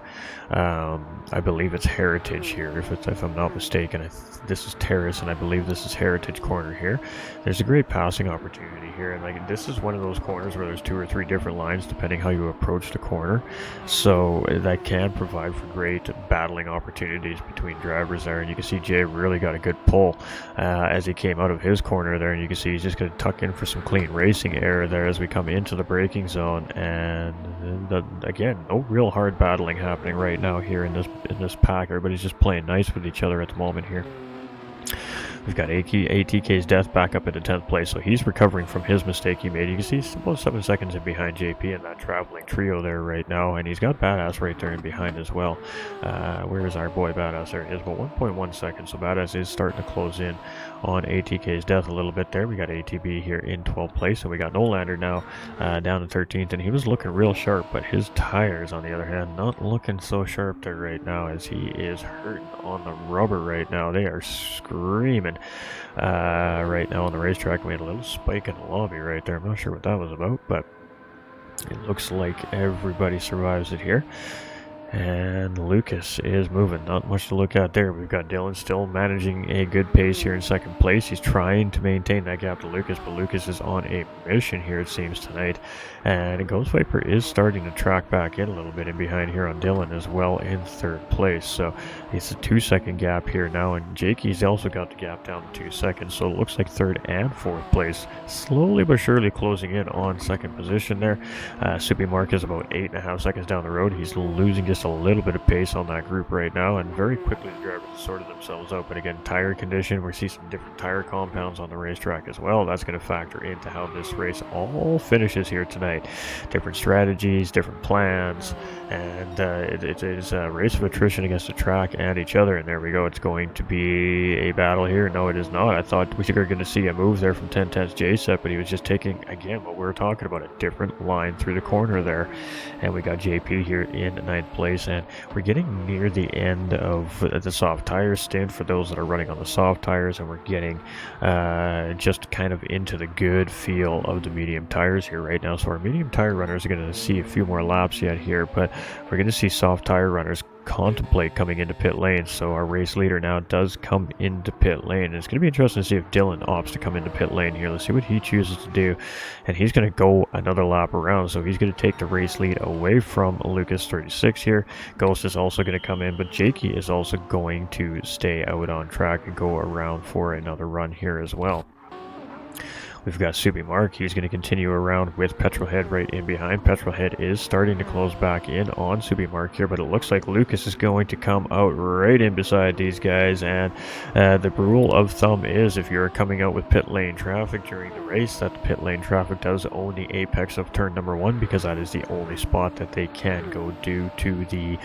I believe it's Heritage here, if I'm not mistaken. This is Terrace, and I believe this is Heritage corner here. There's a great passing opportunity here, and like this is one of those corners where there's 2 or 3 different lines depending how you approach the corner, so that can provide for great battling opportunities between drivers there. And you can see Jay really got a good pull as he came out of his corner there, and you can see he's just going to tuck in for some clean racing air there as we come into the braking zone. And again, no real hard battling happening right now here in this pack. Everybody's just playing nice with each other at the moment here. We've got ATK's Death back up into 10th place, so he's recovering from his mistake he made. You can see he's about 7 seconds in behind JP in that traveling trio there right now, and he's got Badass right there in behind as well. Where is our boy Badass? There he is, about 1.1 seconds, so Badass is starting to close in on ATK's Death a little bit there. We got ATB here in 12th place, and we got Nolander now down in 13th, and he was looking real sharp, but his tires, on the other hand, not looking so sharp there right now, as he is hurting on the rubber right now. They are screaming right now on the racetrack. We had a little spike in the lobby right there. I'm not sure what that was about, but it looks like everybody survives it here. And Lucas is moving. Not much to look at there. We've got Dylan still managing a good pace here in second place. He's trying to maintain that gap to Lucas, but Lucas is on a mission here, it seems, tonight. And Ghost Viper is starting to track back in a little bit in behind here on Dylan as well in third place. So it's a 2-second gap here now, and Jakey's also got the gap down to 2 seconds. So it looks like third and fourth place slowly but surely closing in on second position there. Soupy Mark is about 8.5 seconds down the road. He's losing just a little bit of pace on that group right now, and very quickly the drivers have sorted themselves out. But again, tire condition, we see some different tire compounds on the racetrack as well. That's going to factor into how this race all finishes here tonight. Different strategies, different plans, and it is a race of attrition against the track and each other. And there we go, it's going to be a battle here. No, it is not. I thought we were going to see a move there from 10 Tenths J-Set, but he was just taking, again, what we were talking about, a different line through the corner there. And we got JP here in 9th place. And we're getting near the end of the soft tire stint for those that are running on the soft tires, and we're getting just kind of into the good feel of the medium tires here right now. So our medium tire runners are going to see a few more laps yet here, but we're going to see soft tire runners contemplate coming into pit lane. So our race leader now does come into pit lane, and it's going to be interesting to see if Dylan opts to come into pit lane here. Let's see what he chooses to do, and he's going to go another lap around, so he's going to take the race lead away from Lucas 36 here. Ghost is also going to come in, but Jakey is also going to stay out on track and go around for another run here as well. We've got Soupy Mark. He's going to continue around with Petrolhead right in behind. Petrolhead is starting to close back in on Soupy Mark here, but it looks like Lucas is going to come out right in beside these guys. And the rule of thumb is, if you're coming out with pit lane traffic during the race, that the pit lane traffic does own the apex of turn number 1, because that is the only spot that they can go due to the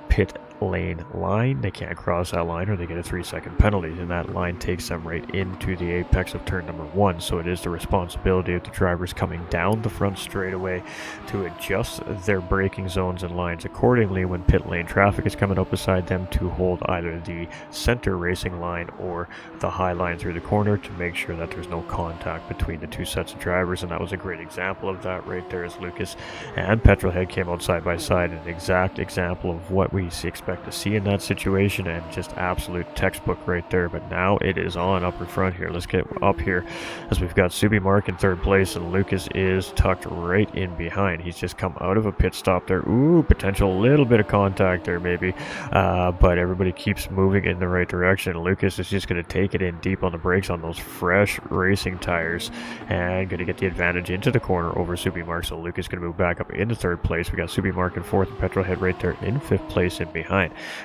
pit lane line. They can't cross that line or they get a 3-second penalty, and that line takes them right into the apex of turn number 1. So it is the responsibility of the drivers coming down the front straightaway to adjust their braking zones and lines accordingly when pit lane traffic is coming up beside them, to hold either the center racing line or the high line through the corner to make sure that there's no contact between the two sets of drivers. And that was a great example of that right there, as Lucas and Petrolhead came out side by side, an exact example of what we expect to see in that situation, and just absolute textbook right there. But now it is on up in front here. Let's get up here as we've got Soupy Mark in third place, and Lucas is tucked right in behind. He's just come out of a pit stop there. Ooh, potential little bit of contact there maybe, but everybody keeps moving in the right direction. Lucas is just going to take it in deep on the brakes on those fresh racing tires, and going to get the advantage into the corner over Soupy Mark. So Lucas is going to move back up into third place. We got Soupy Mark in fourth, and Petrolhead right there in fifth place in behind.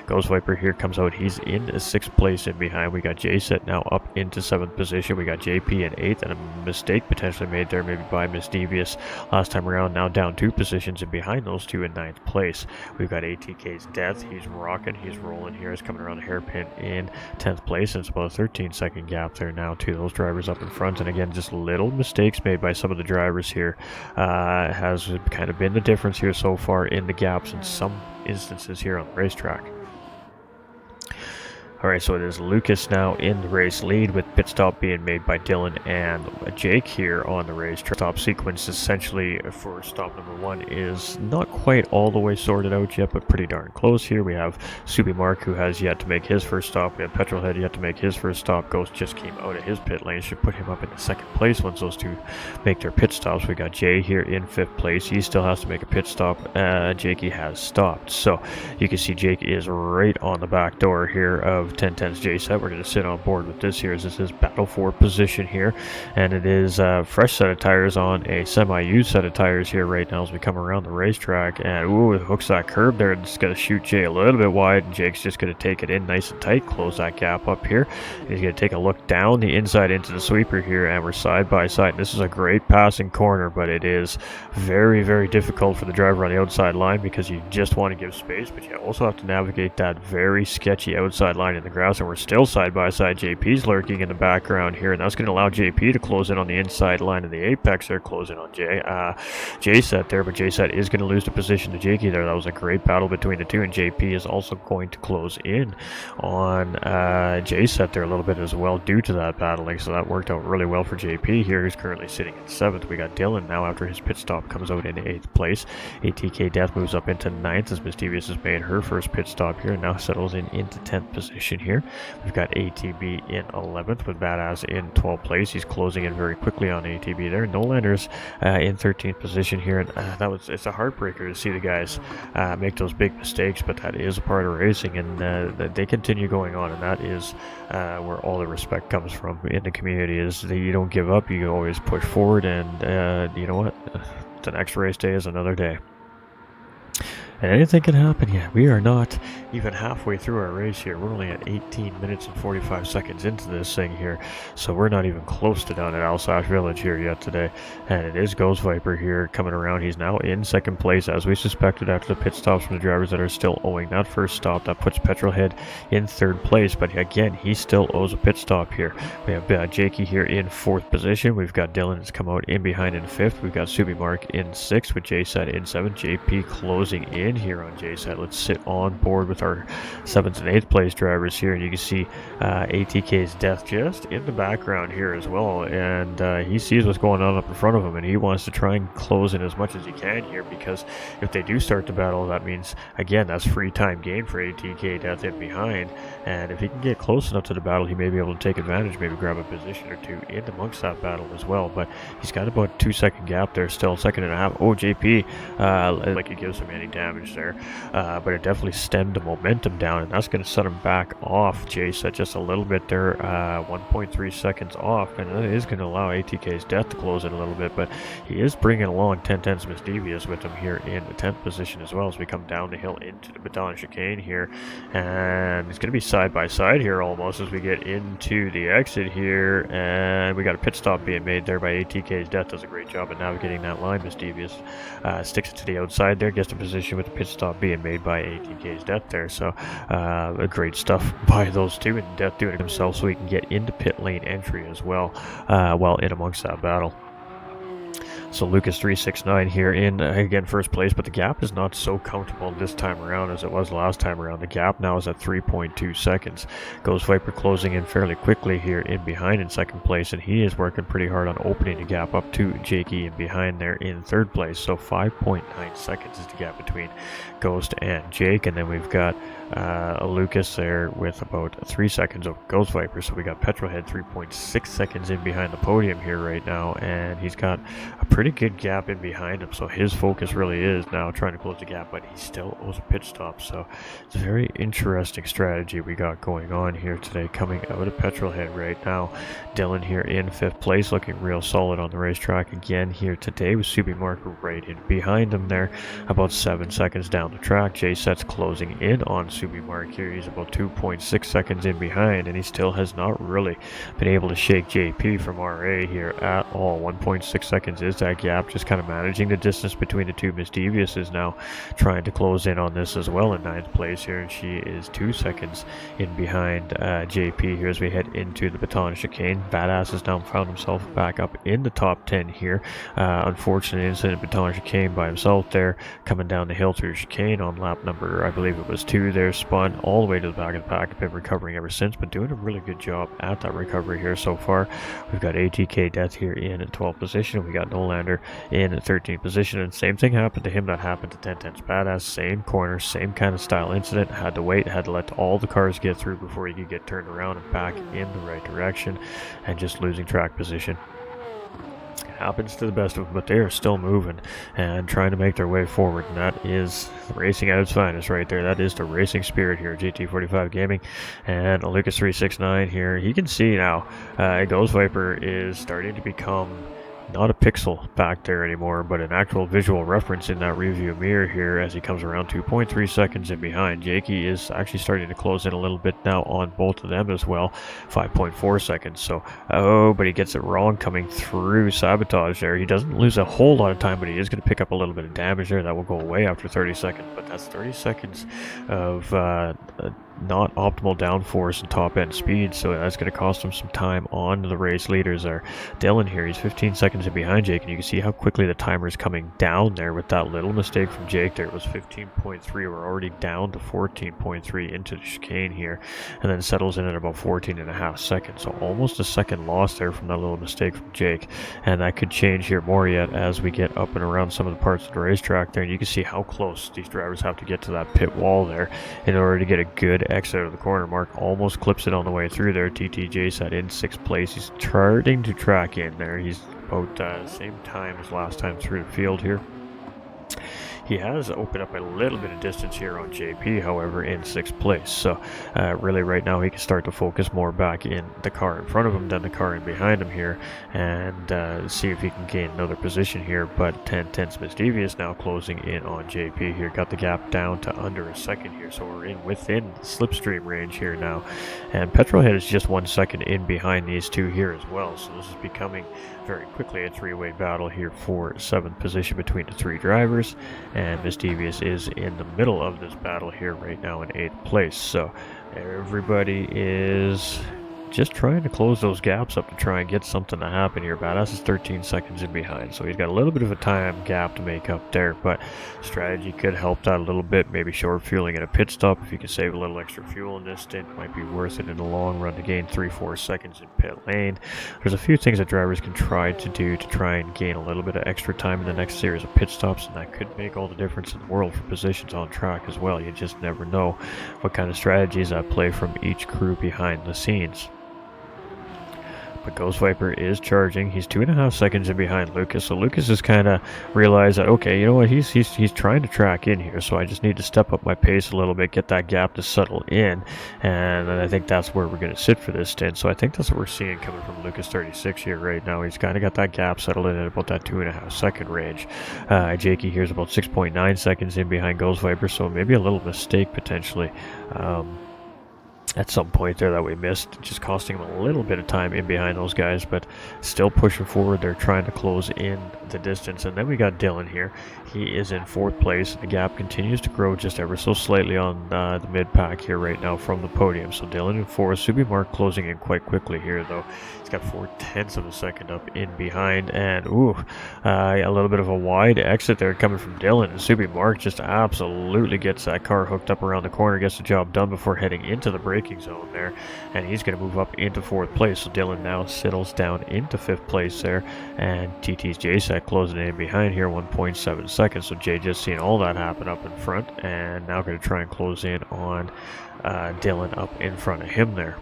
Ghost Viper here comes out. He's in 6th place in behind. We got J-Set now up into 7th position. We got JP in 8th, and a mistake potentially made there maybe by Miss Devious last time around. Now down 2 positions, and behind those two in 9th place. We've got ATK's Death. He's rocking. He's rolling here. He's coming around the hairpin in 10th place, and it's about a 13-second gap there now to those drivers up in front. And again, just little mistakes made by some of the drivers here has kind of been the difference here so far in the gaps in some instances here on the racetrack. Alright, so it is Lucas now in the race lead, with pit stop being made by Dylan and Jake here on the race. Stop sequence essentially for stop number 1 is not quite all the way sorted out yet, but pretty darn close here. We have Soupy Mark, who has yet to make his first stop. We have Petrolhead yet to make his first stop. Ghost just came out of his pit lane. Should put him up in the 2nd place once those two make their pit stops. We got Jay here in 5th place. He still has to make a pit stop. Jakey has stopped. So you can see Jake is right on the back door here of Ten Tenths J set. We're going to sit on board with this here as this is battle for position here, and it is a fresh set of tires on a semi-used set of tires here right now as we come around the racetrack. And ooh, it hooks that curb there. It's going to shoot Jay a little bit wide, and Jake's just going to take it in nice and tight, close that gap up here. He's going to take a look down the inside into the sweeper here, and we're side by side. This is a great passing corner, but it is very, very difficult for the driver on the outside line because you just want to give space, but you also have to navigate that very sketchy outside line in the grass. And we're still side by side. JP's lurking in the background here, and that's going to allow JP to close in on the inside line of the apex there, close in on J set there, but J set is going to lose the position to Jakey there. That was a great battle between the two, and JP is also going to close in on J set there a little bit as well due to that battling, so that worked out really well for JP here, who's currently sitting in 7th. We got Dylan now after his pit stop comes out in 8th place. ATK Death moves up into 9th as Mischievous has made her first pit stop here and now settles in into 10th position here. We've got ATB in 11th with Badass in 12th place. He's closing in very quickly on ATB there. No Landers in 13th position here, and it's a heartbreaker to see the guys make those big mistakes, but that is a part of racing, and they continue going on, and that is where all the respect comes from in the community, is that you don't give up, you always push forward, and you know what, the next race day is another day. And anything can happen yet. We are not even halfway through our race here. We're only at 18 minutes and 45 seconds into this thing here. So we're not even close to down at Alsace Village here yet today. And it is Ghost Viper here coming around. He's now in 2nd place as we suspected after the pit stops from the drivers that are still owing that first stop. That puts Petrolhead in 3rd place. But again, he still owes a pit stop here. We have Jakey here in 4th position. We've got Dylan that's come out in behind in 5th. We've got Subi Mark in 6th with J-Set in 7th. JP closing in here on J-Set. Let's sit on board with our 7th and 8th place drivers here, and you can see ATK's Death just in the background here as well, and he sees what's going on up in front of him, and he wants to try and close in as much as he can here, because if they do start the battle, that means again that's free time gain for ATK Death in behind, and if he can get close enough to the battle, he may be able to take advantage, maybe grab a position or two in amongst that battle as well. But he's got about a 2-second gap there still, 1.5. Oh, JP like he gives him any damage there, but it definitely stemmed the momentum down, and that's going to set him back off J-Set just a little bit there, 1.3 seconds off, and that is going to allow ATK's Death to close in a little bit, but he is bringing along Ten Tenths Mischievous with him here in the 10th position as well as we come down the hill into the Baton Chicane here, and it's going to be side by side here almost as we get into the exit here, and we got a pit stop being made there by ATK's Death. Does a great job of navigating that line. Mischievous sticks it to the outside there, gets the position with the pit stop being made by ATK's Death there, so great stuff by those two, and Death doing it himself so he can get into pit lane entry as well while in amongst that battle. So Lucas 369 here in, again, 1st place, but the gap is not so comfortable this time around as it was last time around. The gap now is at 3.2 seconds. Ghost Viper closing in fairly quickly here in behind in 2nd place, and he is working pretty hard on opening the gap up to Jakey in behind there in 3rd place. So 5.9 seconds is the gap between Ghost and Jake, and then we've got Lucas there with about 3 seconds of Ghost Viper. So we got Petrolhead 3.6 seconds in behind the podium here right now, and he's got a pretty good gap in behind him, so his focus really is now trying to close the gap, but he still owes a pit stop. So it's a very interesting strategy we got going on here today coming out of Petrolhead right now. Dylan here in 5th place, looking real solid on the racetrack again here today with Subi Marker right in behind him there, about 7 seconds down the track. J-Set's closing in on Subi Mark here. He's about 2.6 seconds in behind, and he still has not really been able to shake JP from RA here at all. 1.6 seconds is that gap, just kind of managing the distance between the two. Mischievous is now trying to close in on this as well in 9th place here, and she is 2 seconds in behind JP here as we head into the Baton Chicane. Badass has now found himself back up in the top 10 here. Unfortunate incident, Baton Chicane by himself there, coming down the hill through chicane on lap number, I believe it was 2 there, spun all the way to the back of the pack. Been recovering ever since, but doing a really good job at that recovery here so far. We've got ATK Death here in 12th position. We got Nolander in 13th position, and same thing happened to him that happened to Ten Tenths Badass. Same corner, same kind of style incident. Had to wait, had to let all the cars get through before he could get turned around and back in the right direction, and just losing track position. Happens to the best of them, but they are still moving and trying to make their way forward, and that is racing at its finest right there. That is the racing spirit here at GT45 Gaming. And Lucas369 here, you can see now Ghost Viper is starting to become not a pixel back there anymore, but an actual visual reference in that review mirror here as he comes around 2.3 seconds in behind. Jakey is actually starting to close in a little bit now on both of them as well, 5.4 seconds. So, but he gets it wrong coming through Sabotage there. He doesn't lose a whole lot of time, but he is going to pick up a little bit of damage there. That will go away after 30 seconds, but that's 30 seconds of not optimal downforce and top end speed, so that's going to cost him some time on the race leaders there. Dylan here, he's 15 seconds in behind Jake, and you can see how quickly the timer is coming down there with that little mistake from Jake there. It was 15.3, we're already down to 14.3 into the chicane here, and then settles in at about 14.5 seconds, so almost a second lost there from that little mistake from Jake, and that could change here more yet as we get up and around some of the parts of the racetrack there, and you can see how close these drivers have to get to that pit wall there in order to get a good exit out of the corner. Mark almost clips it on the way through there. TTJ sat in 6th place. He's starting to track in there. He's about the same time as last time through the field here. He has opened up a little bit of distance here on JP, however, in 6th place. So really right now he can start to focus more back in the car in front of him than the car in behind him here, and see if he can gain another position here. But Ten Tenths Misdevious now closing in on JP here. Got the gap down to under a second here, so we're within the slipstream range here now. And Petrolhead is just 1 second in behind these two here as well. So this is becoming very quickly a three-way battle here for 7th position between the three drivers. And Misdevious is in the middle of this battle here right now in 8th place. So everybody is just trying to close those gaps up to try and get something to happen here. Badass is 13 seconds in behind, so he's got a little bit of a time gap to make up there, but strategy could help that a little bit. Maybe short fueling at a pit stop. If you can save a little extra fuel in this stint, might be worth it in the long run to gain 3-4 seconds in pit lane. There's a few things that drivers can try to do to try and gain a little bit of extra time in the next series of pit stops, and that could make all the difference in the world for positions on track as well. You just never know what kind of strategies at play from each crew behind the scenes. But Ghost Viper is charging. He's 2.5 seconds in behind Lucas. So Lucas has kind of realized that, okay, you know what, he's trying to track in here, so I just need to step up my pace a little bit, get that gap to settle in, and I think that's where we're going to sit for this stint. So I think that's what we're seeing coming from Lucas 36 here right now. He's kind of got that gap settled in at about that 2.5 second range. Jakey here is about 6.9 seconds in behind Ghost Viper, so maybe a little mistake potentially. At some point there that we missed, just costing him a little bit of time in behind those guys, but still pushing forward. They're trying to close in the distance. And then we got Dylan here. He is in 4th place. The gap continues to grow just ever so slightly on the mid-pack here right now from the podium. So Dylan in 4th. Subi Mark closing in quite quickly here, though. He's got 0.4 of a second up in behind. And, a little bit of a wide exit there coming from Dylan. And Subi Mark just absolutely gets that car hooked up around the corner, gets the job done before heading into the braking zone there. And he's going to move up into 4th place. So Dylan now settles down into 5th place there. And TT's JSAT closing in behind here, 1.7 seconds. So Jay just seeing all that happen up in front, and now going to try and close in on Dylan up in front of him there.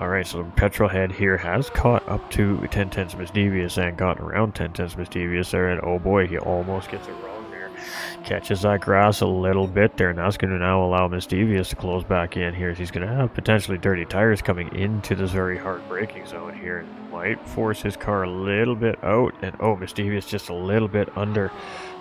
Alright, so Petrolhead here has caught up to Ten Tenths Misdevious and gotten around Ten Tenths Misdevious there, and oh boy, he almost gets it wrong there. Catches that grass a little bit there, and that's going to now allow Misdevious to close back in here. He's going to have potentially dirty tires coming into this very hard braking zone here, and might force his car a little bit out, and Misdevious just a little bit under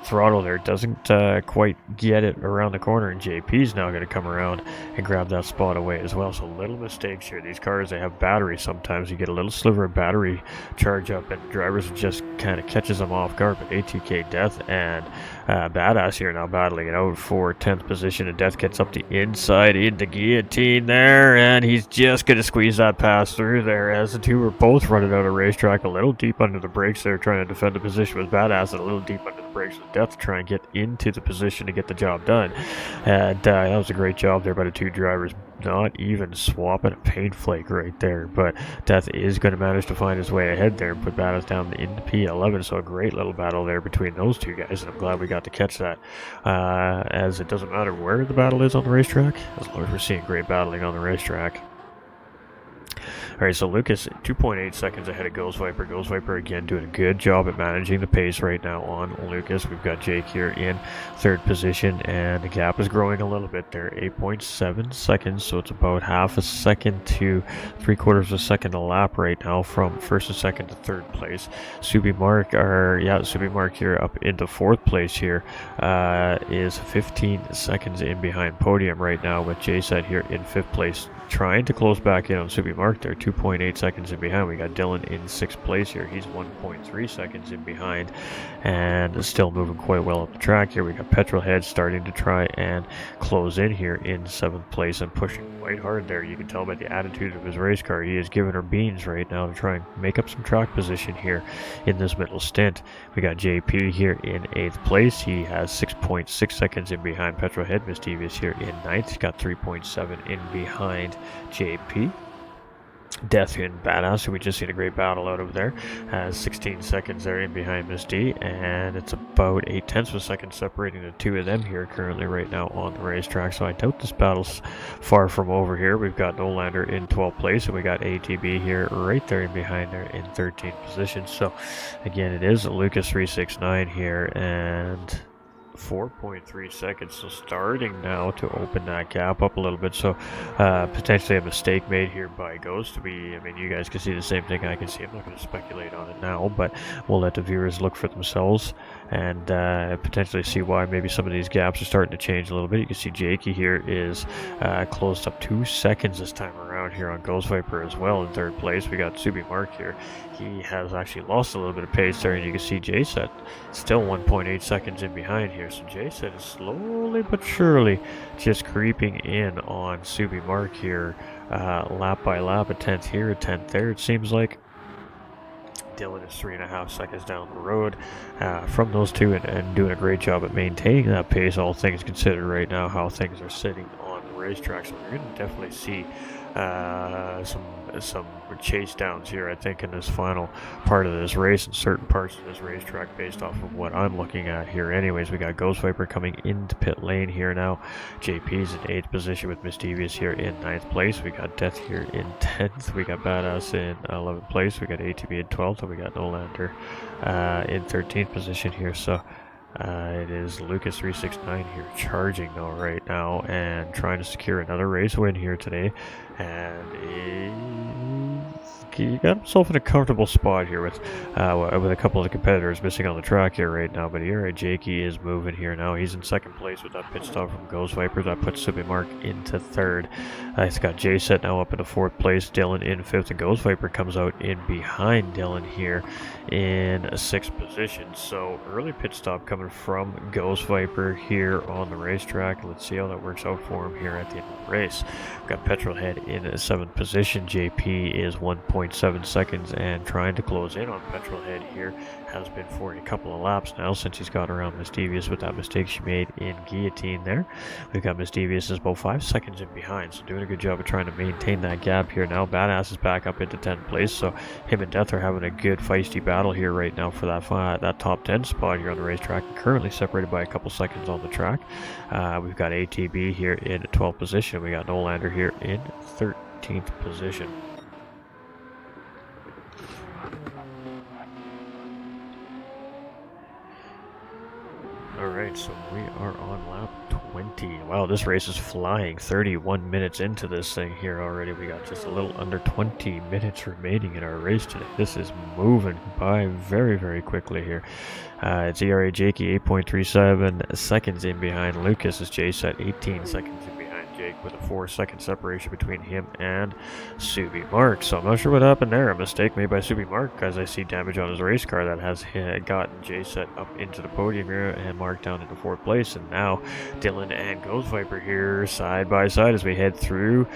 throttle there, doesn't quite get it around the corner, and JP's now going to come around and grab that spot away as well. So little mistakes here. These cars, they have batteries. Sometimes you get a little sliver of battery charge up, and drivers just kind of catches them off guard. But ATK Death and Badass here now battling it out for 10th position, and Death gets up the inside into guillotine there, and he's just going to squeeze that pass through there as the two were both running out of racetrack. A little deep under the brakes there, trying to defend the position with Badass, and a little deep under the brakes with Death to try and get into the position to get the job done. And that was a great job there by the two drivers, not even swapping a paint flake right there. But Death is going to manage to find his way ahead there and put Badass down into P11. So a great little battle there between those two guys, and I'm glad we got to catch that, as it doesn't matter where the battle is on the racetrack, as long as we're seeing great battling on the racetrack. Alright, so Lucas 2.8 seconds ahead of Ghost Viper. Ghost Viper again doing a good job at managing the pace right now on Lucas. We've got Jake here in third position, and the gap is growing a little bit there, 8.7 seconds, so it's about half a second to 3/4 of a second a lap right now from first and second to third place. Subi Mark here up into fourth place here is 15 seconds in behind podium right now, with J-Set here in fifth place, trying to close back in on Subi Mark there, 2.8 seconds in behind. We got Dylan in sixth place here. He's 1.3 seconds in behind and still moving quite well up the track here. We got Petrolhead starting to try and close in here in seventh place and pushing quite hard there. You can tell by the attitude of his race car. He is giving her beans right now to try and make up some track position here in this middle stint. We got JP here in 8th place. He has 6.6 seconds in behind Petrolhead. Mischievous here in 9th. He's got 3.7 in behind JP. Death in Badass, who we just seen a great battle out of there, has 16 seconds there in behind Miss D, and it's about 8/10 of a second separating the two of them here currently right now on the racetrack. So I doubt this battle's far from over here. We've got Nolander in 12th place, and we got ATB here right there in behind there in 13th position. So again, it is Lucas 369 here, and 4.3 seconds, so starting now to open that gap up a little bit. So potentially a mistake made here by Ghost. I mean, you guys can see the same thing I can see. I'm not going to speculate on it now, but we'll let the viewers look for themselves and potentially see why maybe some of these gaps are starting to change a little bit. You can see Jakey here is closed up 2 seconds this time around here on Ghost Viper as well in third place. We got Subi Mark here. He has actually lost a little bit of pace there, and you can see J-Set still 1.8 seconds in behind here. So J-Set is slowly but surely just creeping in on Subi Mark here, lap by lap, a 10th here, a 10th there, it seems like. Dylan is 3.5 seconds down the road from those two, and doing a great job at maintaining that pace, all things considered right now, how things are sitting on the racetrack. So we're going to definitely see some chase downs here, I think, in this final part of this race and certain parts of this racetrack based off of what I'm looking at here. Anyways, we got Ghost Viper coming into pit lane here now. JP's in 8th position with Mischievous here in 9th place. We got Death here in 10th. We got Badass in 11th place. We got ATB in 12th, and we got Nolander in 13th position here. So it is Lucas 369 here charging though right now and trying to secure another race win here today, and he got himself in a comfortable spot here with a couple of the competitors missing on the track here right now. But here, Jakey is moving here now. He's in 2nd place with that pit stop from Ghost Viper. That puts Subi Mark into 3rd. It's got J-Set now up into 4th place. Dylan in 5th, and Ghost Viper comes out in behind Dylan here in 6th position. So early pit stop coming from Ghost Viper here on the racetrack. Let's see how that works out for him here at the end of the race. We've got Petrolhead in 7th position. JP is 1.7 seconds and trying to close in on Petrolhead here. Has been for a couple of laps now since he's got around Mischievous with that mistake she made in Guillotine there. We've got Mischievous is about 5 seconds in behind, so doing a good job of trying to maintain that gap here now. Badass is back up into 10th place, so him and Death are having a good feisty battle here right now for that top 10 spot here on the racetrack, currently separated by a couple seconds on the track. We've got ATB here in 12th position. We got Nolander here in 13th position. Alright, so we are on lap 20. Wow, this race is flying. 31 minutes into this thing here already. We got just a little under 20 minutes remaining in our race today. This is moving by very, very quickly here. It's ERA Jakey 8.37 seconds in behind. Lucas is J-Set 18 seconds in behind Jake, with a 4-second separation between him and Subi Mark. So I'm not sure what happened there. A mistake made by Subi Mark, as I see damage on his race car that has gotten J-Set up into the podium here and Mark down into 4th place. And now Dylan and Ghost Viper here side by side as we head through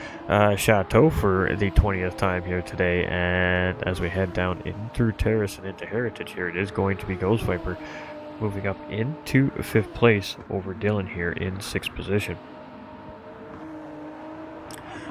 Chateau for the 20th time here today. And as we head down in through Terrace and into Heritage here, it is going to be Ghost Viper moving up into 5th place over Dylan here in 6th position.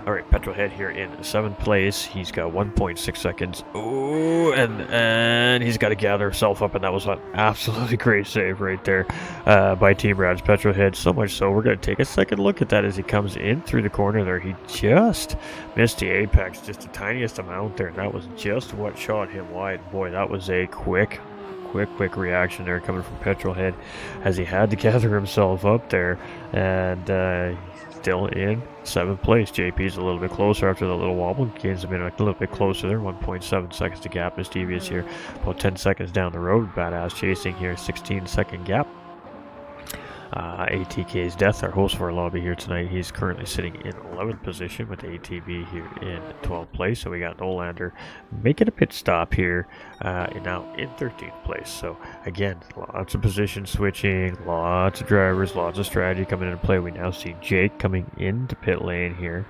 All right, Petrolhead here in 7th place. He's got 1.6 seconds. Ooh, and he's got to gather himself up, and that was an absolutely great save right there by Team Rad's Petrolhead. So much so, we're going to take a second look at that as he comes in through the corner there. He just missed the apex, just the tiniest amount there, and that was just what shot him wide. Boy, that was a quick reaction there coming from Petrolhead as he had to gather himself up there, and still in 7th place. JP's a little bit closer after the little wobble, gains him in a little bit closer there. 1.7 seconds to gap is devious here, about 10 seconds down the road. Badass chasing here, 16-second gap. ATK's Death, our host for our lobby here tonight, he's currently sitting in 11th position with ATB here in 12th place. So we got Nolander making a pit stop here, and now in 13th place. So again, lots of position switching, lots of drivers, lots of strategy coming into play. We now see Jake coming into pit lane here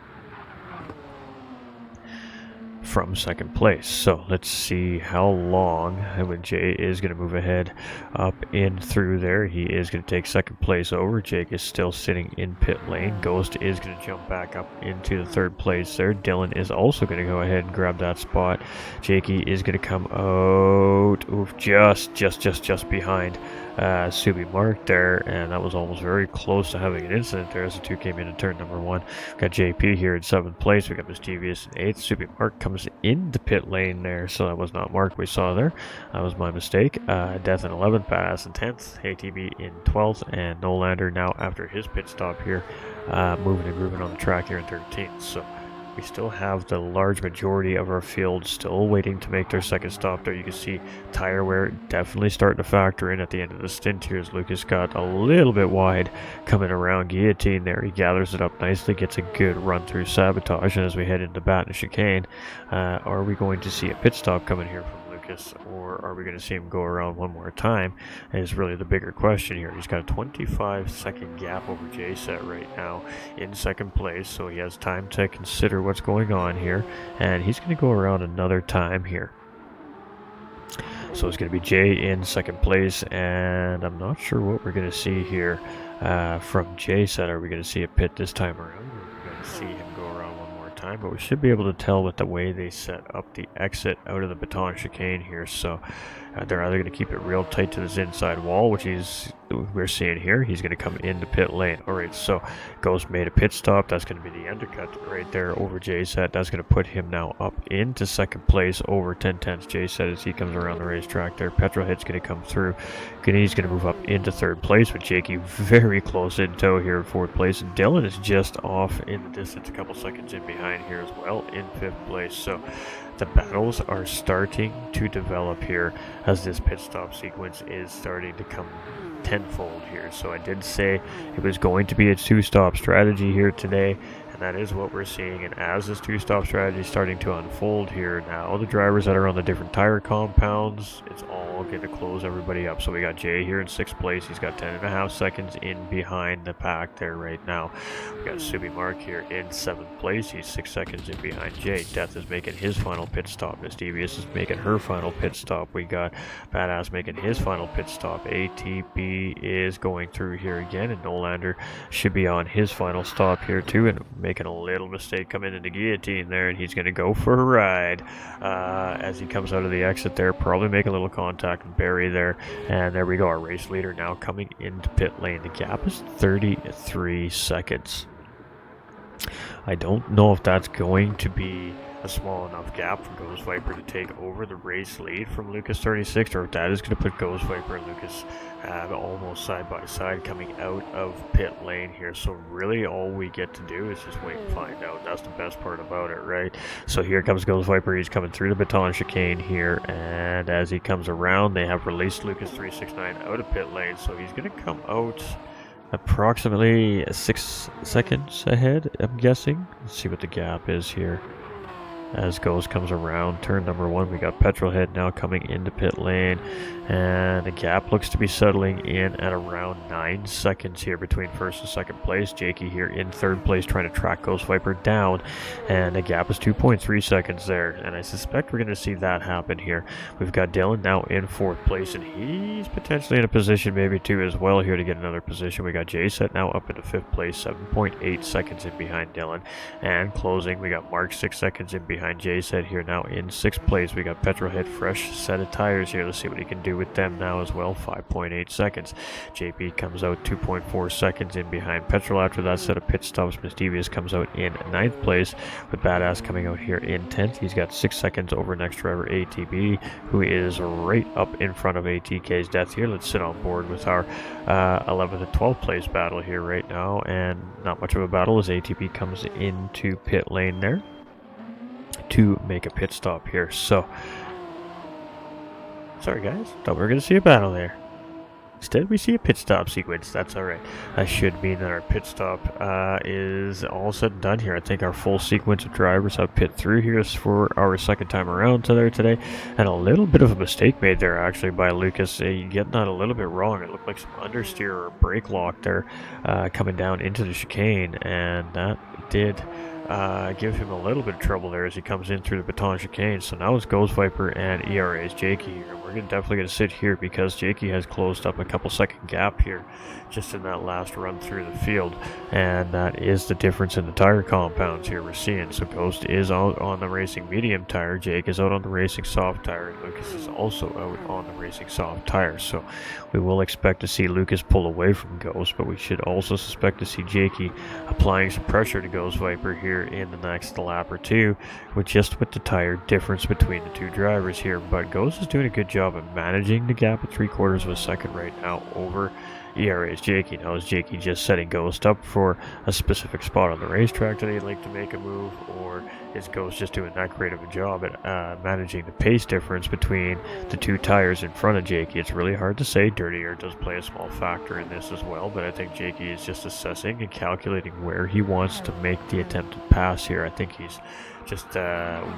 from 2nd place. So let's see how long when Jay is going to move ahead up in through there. He is going to take 2nd place over. Jake is still sitting in pit lane. Ghost is going to jump back up into the 3rd place there. Dylan is also going to go ahead and grab that spot. Jakey is going to come out, just behind Subi Mark there, and that was almost very close to having an incident there as the two came in turn number 1. We got JP here in 7th place. We got Mischievous in 8th. Subi Mark comes into pit lane there, so that was not Mark we saw there. That was my mistake. Death in 11th, Badass in 10th, ATB in 12th, and Nolander now after his pit stop here, moving and grooving on the track here in 13th. So we still have the large majority of our field still waiting to make their 2nd stop there. You can see tire wear definitely starting to factor in at the end of the stint here as Lucas got a little bit wide coming around Guillotine there. He gathers it up nicely, gets a good run through Sabotage, and as we head into Baton Chicane, are we going to see a pit stop coming here from Lucas, or are we going to see him go around one more time? Is really the bigger question here. He's got a 25-second gap over J-Set right now in 2nd place, so he has time to consider what's going on here, and he's going to go around another time here. So it's going to be Jay in 2nd place, and I'm not sure what we're going to see here from J-Set. Are we going to see a pit this time around, or are we going to see him go around one more time? But we should be able to tell with the way they set up the exit out of the Baton Chicane here. So they're either going to keep it real tight to this inside wall, which we're seeing here. He's going to come into pit lane. All right, so Ghost made a pit stop. That's going to be the undercut right there over J-Set. That's going to put him now up into 2nd place over 10 Tenths J-Set as he comes around the racetrack there. Petrolhead's going to come through. He's going to move up into 3rd place with Jakey very close in tow here in 4th place. And Dylan is just off in the distance, a couple seconds in behind here as well in 5th place. So the battles are starting to develop here as this pit stop sequence is starting to come tenfold here. So I did say it was going to be a 2-stop strategy here today, and that is what we're seeing. And as this 2-stop strategy is starting to unfold here now, the drivers that are on the different tire compounds, it's all going to close everybody up. So we got Jay here in 6th place. He's got 10.5 seconds in behind the pack there right now. We got Subi Mark here in 7th place. He's 6 seconds in behind Jay. Death is making his final pit stop. Miss Devious is making her final pit stop. We got Badass making his final pit stop. ATB is going through here again, and Nolander should be on his final stop here too, and making a little mistake coming into Guillotine there, and he's going to go for a ride as he comes out of the exit there, probably make a little contact with Barry there, and there we go. Our race leader now coming into pit lane. The gap is 33 seconds. I don't know if that's going to be a small enough gap for Ghost Viper to take over the race lead from Lucas 36, or if that is going to put Ghost Viper and Lucas almost side by side coming out of pit lane here. So really all we get to do is just wait and find out. That's the best part about it, right? So here comes Ghost Viper. He's coming through the Baton Chicane here, and as he comes around, they have released Lucas 369 out of pit lane, so he's going to come out approximately 6 seconds ahead, I'm guessing. Let's see what the gap is here. as Ghost comes around turn number 1. We got Petrolhead now coming into pit lane, and the gap looks to be settling in at around 9 seconds here between first and second place. Jakey here in third place trying to track Ghost Viper down, and the gap is 2.3 seconds there, and I suspect we're going to see that happen here. We've got Dylan now in fourth place, and he's potentially in a position maybe too as well here to get another position. We got J-Set now up into fifth place, 7.8 seconds in behind Dylan, and closing we got Mark 6 seconds in behind J-Set here now in sixth place. We got Petrolhead, fresh set of tires here. Let's see what he can do with them now as well. 5.8 seconds. JP comes out 2.4 seconds in behind Petrol after that set of pit stops. Misdevious comes out in ninth place, with Badass coming out here in 10th. He's got 6 seconds over next driver ATB, who is right up in front of ATK's Death here. Let's sit on board with our 11th and 12th place battle here right now, and not much of a battle as ATB comes into pit lane there to make a pit stop here. So sorry guys, thought we were going to see a battle there. Instead we see a pit stop sequence. That's alright. That should mean that our pit stop is all said and done here. I think our full sequence of drivers have pit through here for our second time around today, and a little bit of a mistake made there actually by Lucas, getting that a little bit wrong. It looked like some understeer or brake lock there coming down into the chicane, and that did give him a little bit of trouble there as he comes in through the Baton chicane. So now it's Ghost Viper and ERA's Jakey here. We're definitely going to sit here because Jakey has closed up a couple second gap here just in that last run through the field, and that is the difference in the tire compounds here we're seeing. So Ghost is out on the racing medium tire, Jake is out on the racing soft tire, and Lucas is also out on the racing soft tire. So we will expect to see Lucas pull away from Ghost, but we should also suspect to see Jakey applying some pressure to Ghost Viper here in the next lap or two, with the tire difference between the two drivers here. But Ghost is doing a good job of managing the gap at 3/4 of a second right now over ERA's Jakey. Now is Jakey just setting Ghost up for a specific spot on the racetrack that he'd like to make a move, or is Ghost just doing that great of a job at managing the pace difference between the two tires in front of Jakey? It's really hard to say. Dirty air does play a small factor in this as well, but I think Jakey is just assessing and calculating where he wants to make the attempted pass here. I think he's just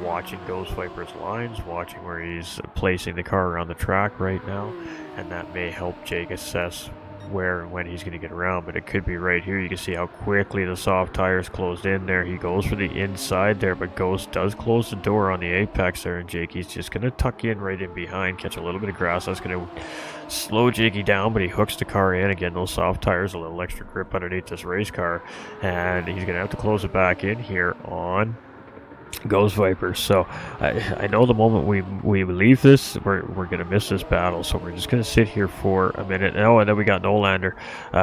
watching Ghost Viper's lines, watching where he's placing the car around the track right now, and that may help Jake assess where and when he's going to get around. But it could be right here. You can see how quickly the soft tires closed in there. He goes for the inside there, but Ghost does close the door on the apex there, and Jakey's just going to tuck in right in behind, catch a little bit of grass. That's going to slow Jakey down, but he hooks the car in. Again, those soft tires, a little extra grip underneath this race car, and he's going to have to close it back in here on Ghost Viper. So I know the moment we leave this, we're going to miss this battle, so we're just going to sit here for a minute. Oh, and then we got Nolander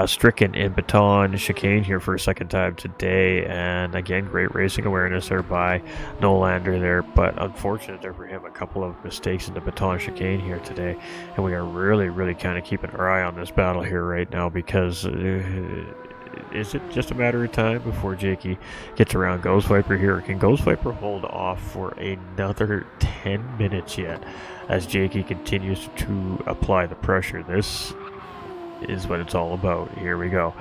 stricken in Baton chicane here for a second time today, and again, great racing awareness there by Nolander there, but unfortunate there for him, a couple of mistakes in the Baton chicane here today, and we are really kind of keeping our eye on this battle here right now, because is it just a matter of time before Jakey gets around Ghost Viper here? Or can Ghost Viper hold off for another 10 minutes yet as Jakey continues to apply the pressure? This is what it's all about. Here we go.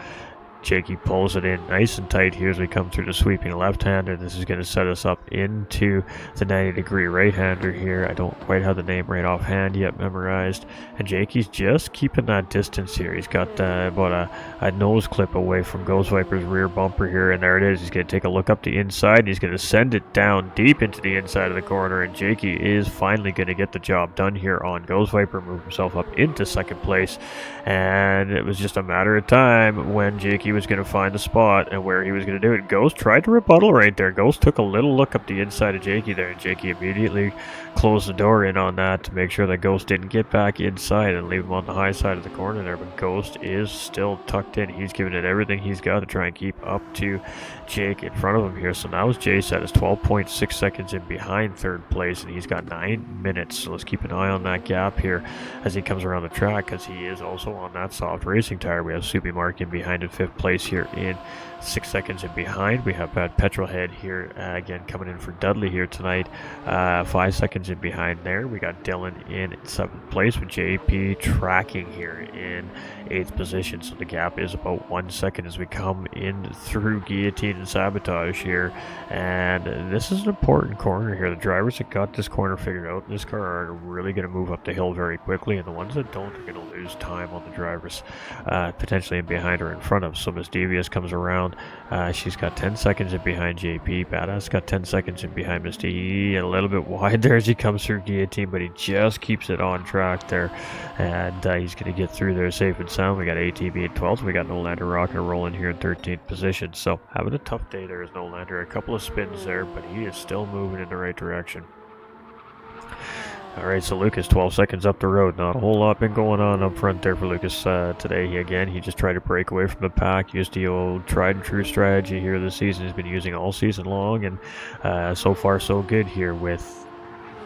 Jakey pulls it in nice and tight here as we come through the sweeping left-hander. This is going to set us up into the 90-degree right-hander here. I don't quite have the name right offhand yet memorized. And Jakey's just keeping that distance here. He's got about a nose clip away from Ghost Viper's rear bumper here, and there it is. He's going to take a look up the inside, and he's going to send it down deep into the inside of the corner, and Jakey is finally going to get the job done here on Ghost Viper, move himself up into second place, and it was just a matter of time when Jakey was going to find the spot and where he was going to do it. Ghost tried to rebuttal right there. Ghost took a little look up the inside of Jakey there, and Jakey immediately closed the door in on that to make sure that Ghost didn't get back inside and leave him on the high side of the corner there. But Ghost is still tucked in. He's giving it everything he's got to try and keep up to Jake in front of him here. So now his J-Set is 12.6 seconds in behind third place, and he's got 9 minutes. So let's keep an eye on that gap here as he comes around the track, because he is also on that soft racing tire. We have Soupy Mark in behind in fifth place here in 6 seconds in behind. We have Petrolhead here again coming in for Dudley here tonight, 5 seconds in behind there. We got Dylan in 7th place with JP tracking here in 8th position, so the gap is about 1 second as we come in through Guillotine and Sabotage here. And this is an important corner here. The drivers that got this corner figured out in this car are really going to move up the hill very quickly, and the ones that don't are going to lose time on the drivers potentially in behind or in front of. So Miss Devious comes around. She's got 10 seconds in behind JP. Badass got 10 seconds in behind Miss D. A little bit wide there as he comes through Guillotine, but he just keeps it on track there, and he's going to get through there safe and sound. We got ATB in 12th. We got Nolander rocking and rolling here in 13th position. So having a tough day there is Nolander. A couple of spins there, but he is still moving in the right direction. Alright, so Lucas 12 seconds up the road. Not a whole lot been going on up front there for Lucas today. He just tried to break away from the pack, used the old tried and true strategy here this season. He's been using all season long, and so far so good here with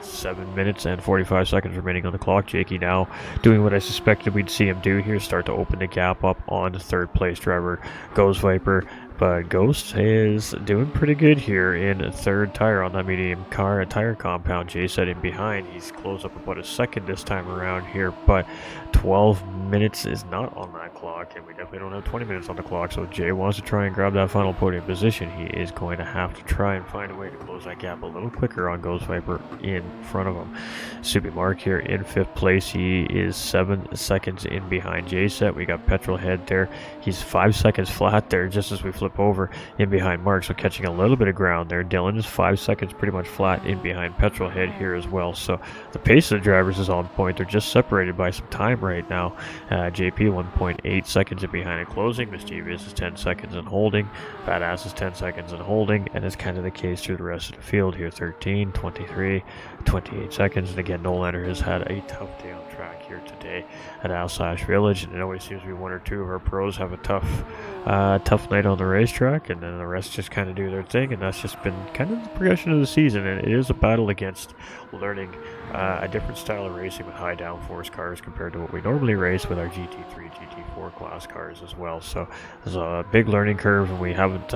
7 minutes and 45 seconds remaining on the clock. Jakey now doing what I suspected we'd see him do here, start to open the gap up on 3rd place driver Ghost Viper. But Ghost is doing pretty good here in 3rd tire on that medium car tire compound. Jay set in behind. He's closed up about a second this time around here, but 12 minutes is not on that clock, and we definitely don't have 20 minutes on the clock. So if Jay wants to try and grab that final podium position, he is going to have to try and find a way to close that gap a little quicker on Ghost Viper in front of him. Subi Mark here in 5th place. He is 7 seconds in behind Jay set. We got Petrolhead there. He's 5 seconds flat there just as we flip over in behind Mark, so catching a little bit of ground there. Dylan is 5 seconds pretty much flat in behind Petrolhead here as well. So the pace of the drivers is on point. They're just separated by some time right now. JP 1.8 seconds in behind and closing. Mischievous is 10 seconds and holding. Badass is 10 seconds and holding, and it's kind of the case through the rest of the field here. 13, 23, 28 seconds. And again, Nolander has had a tough day on track here today at Alsace Village, and it always seems to be 1 or 2 of our pros have a tough night on the racetrack, and then the rest just kind of do their thing, and that's just been kind of the progression of the season. And it is a battle against learning a different style of racing with high downforce cars compared to what we normally race with our GT3, GT4 class cars as well. So there's a big learning curve, and we haven't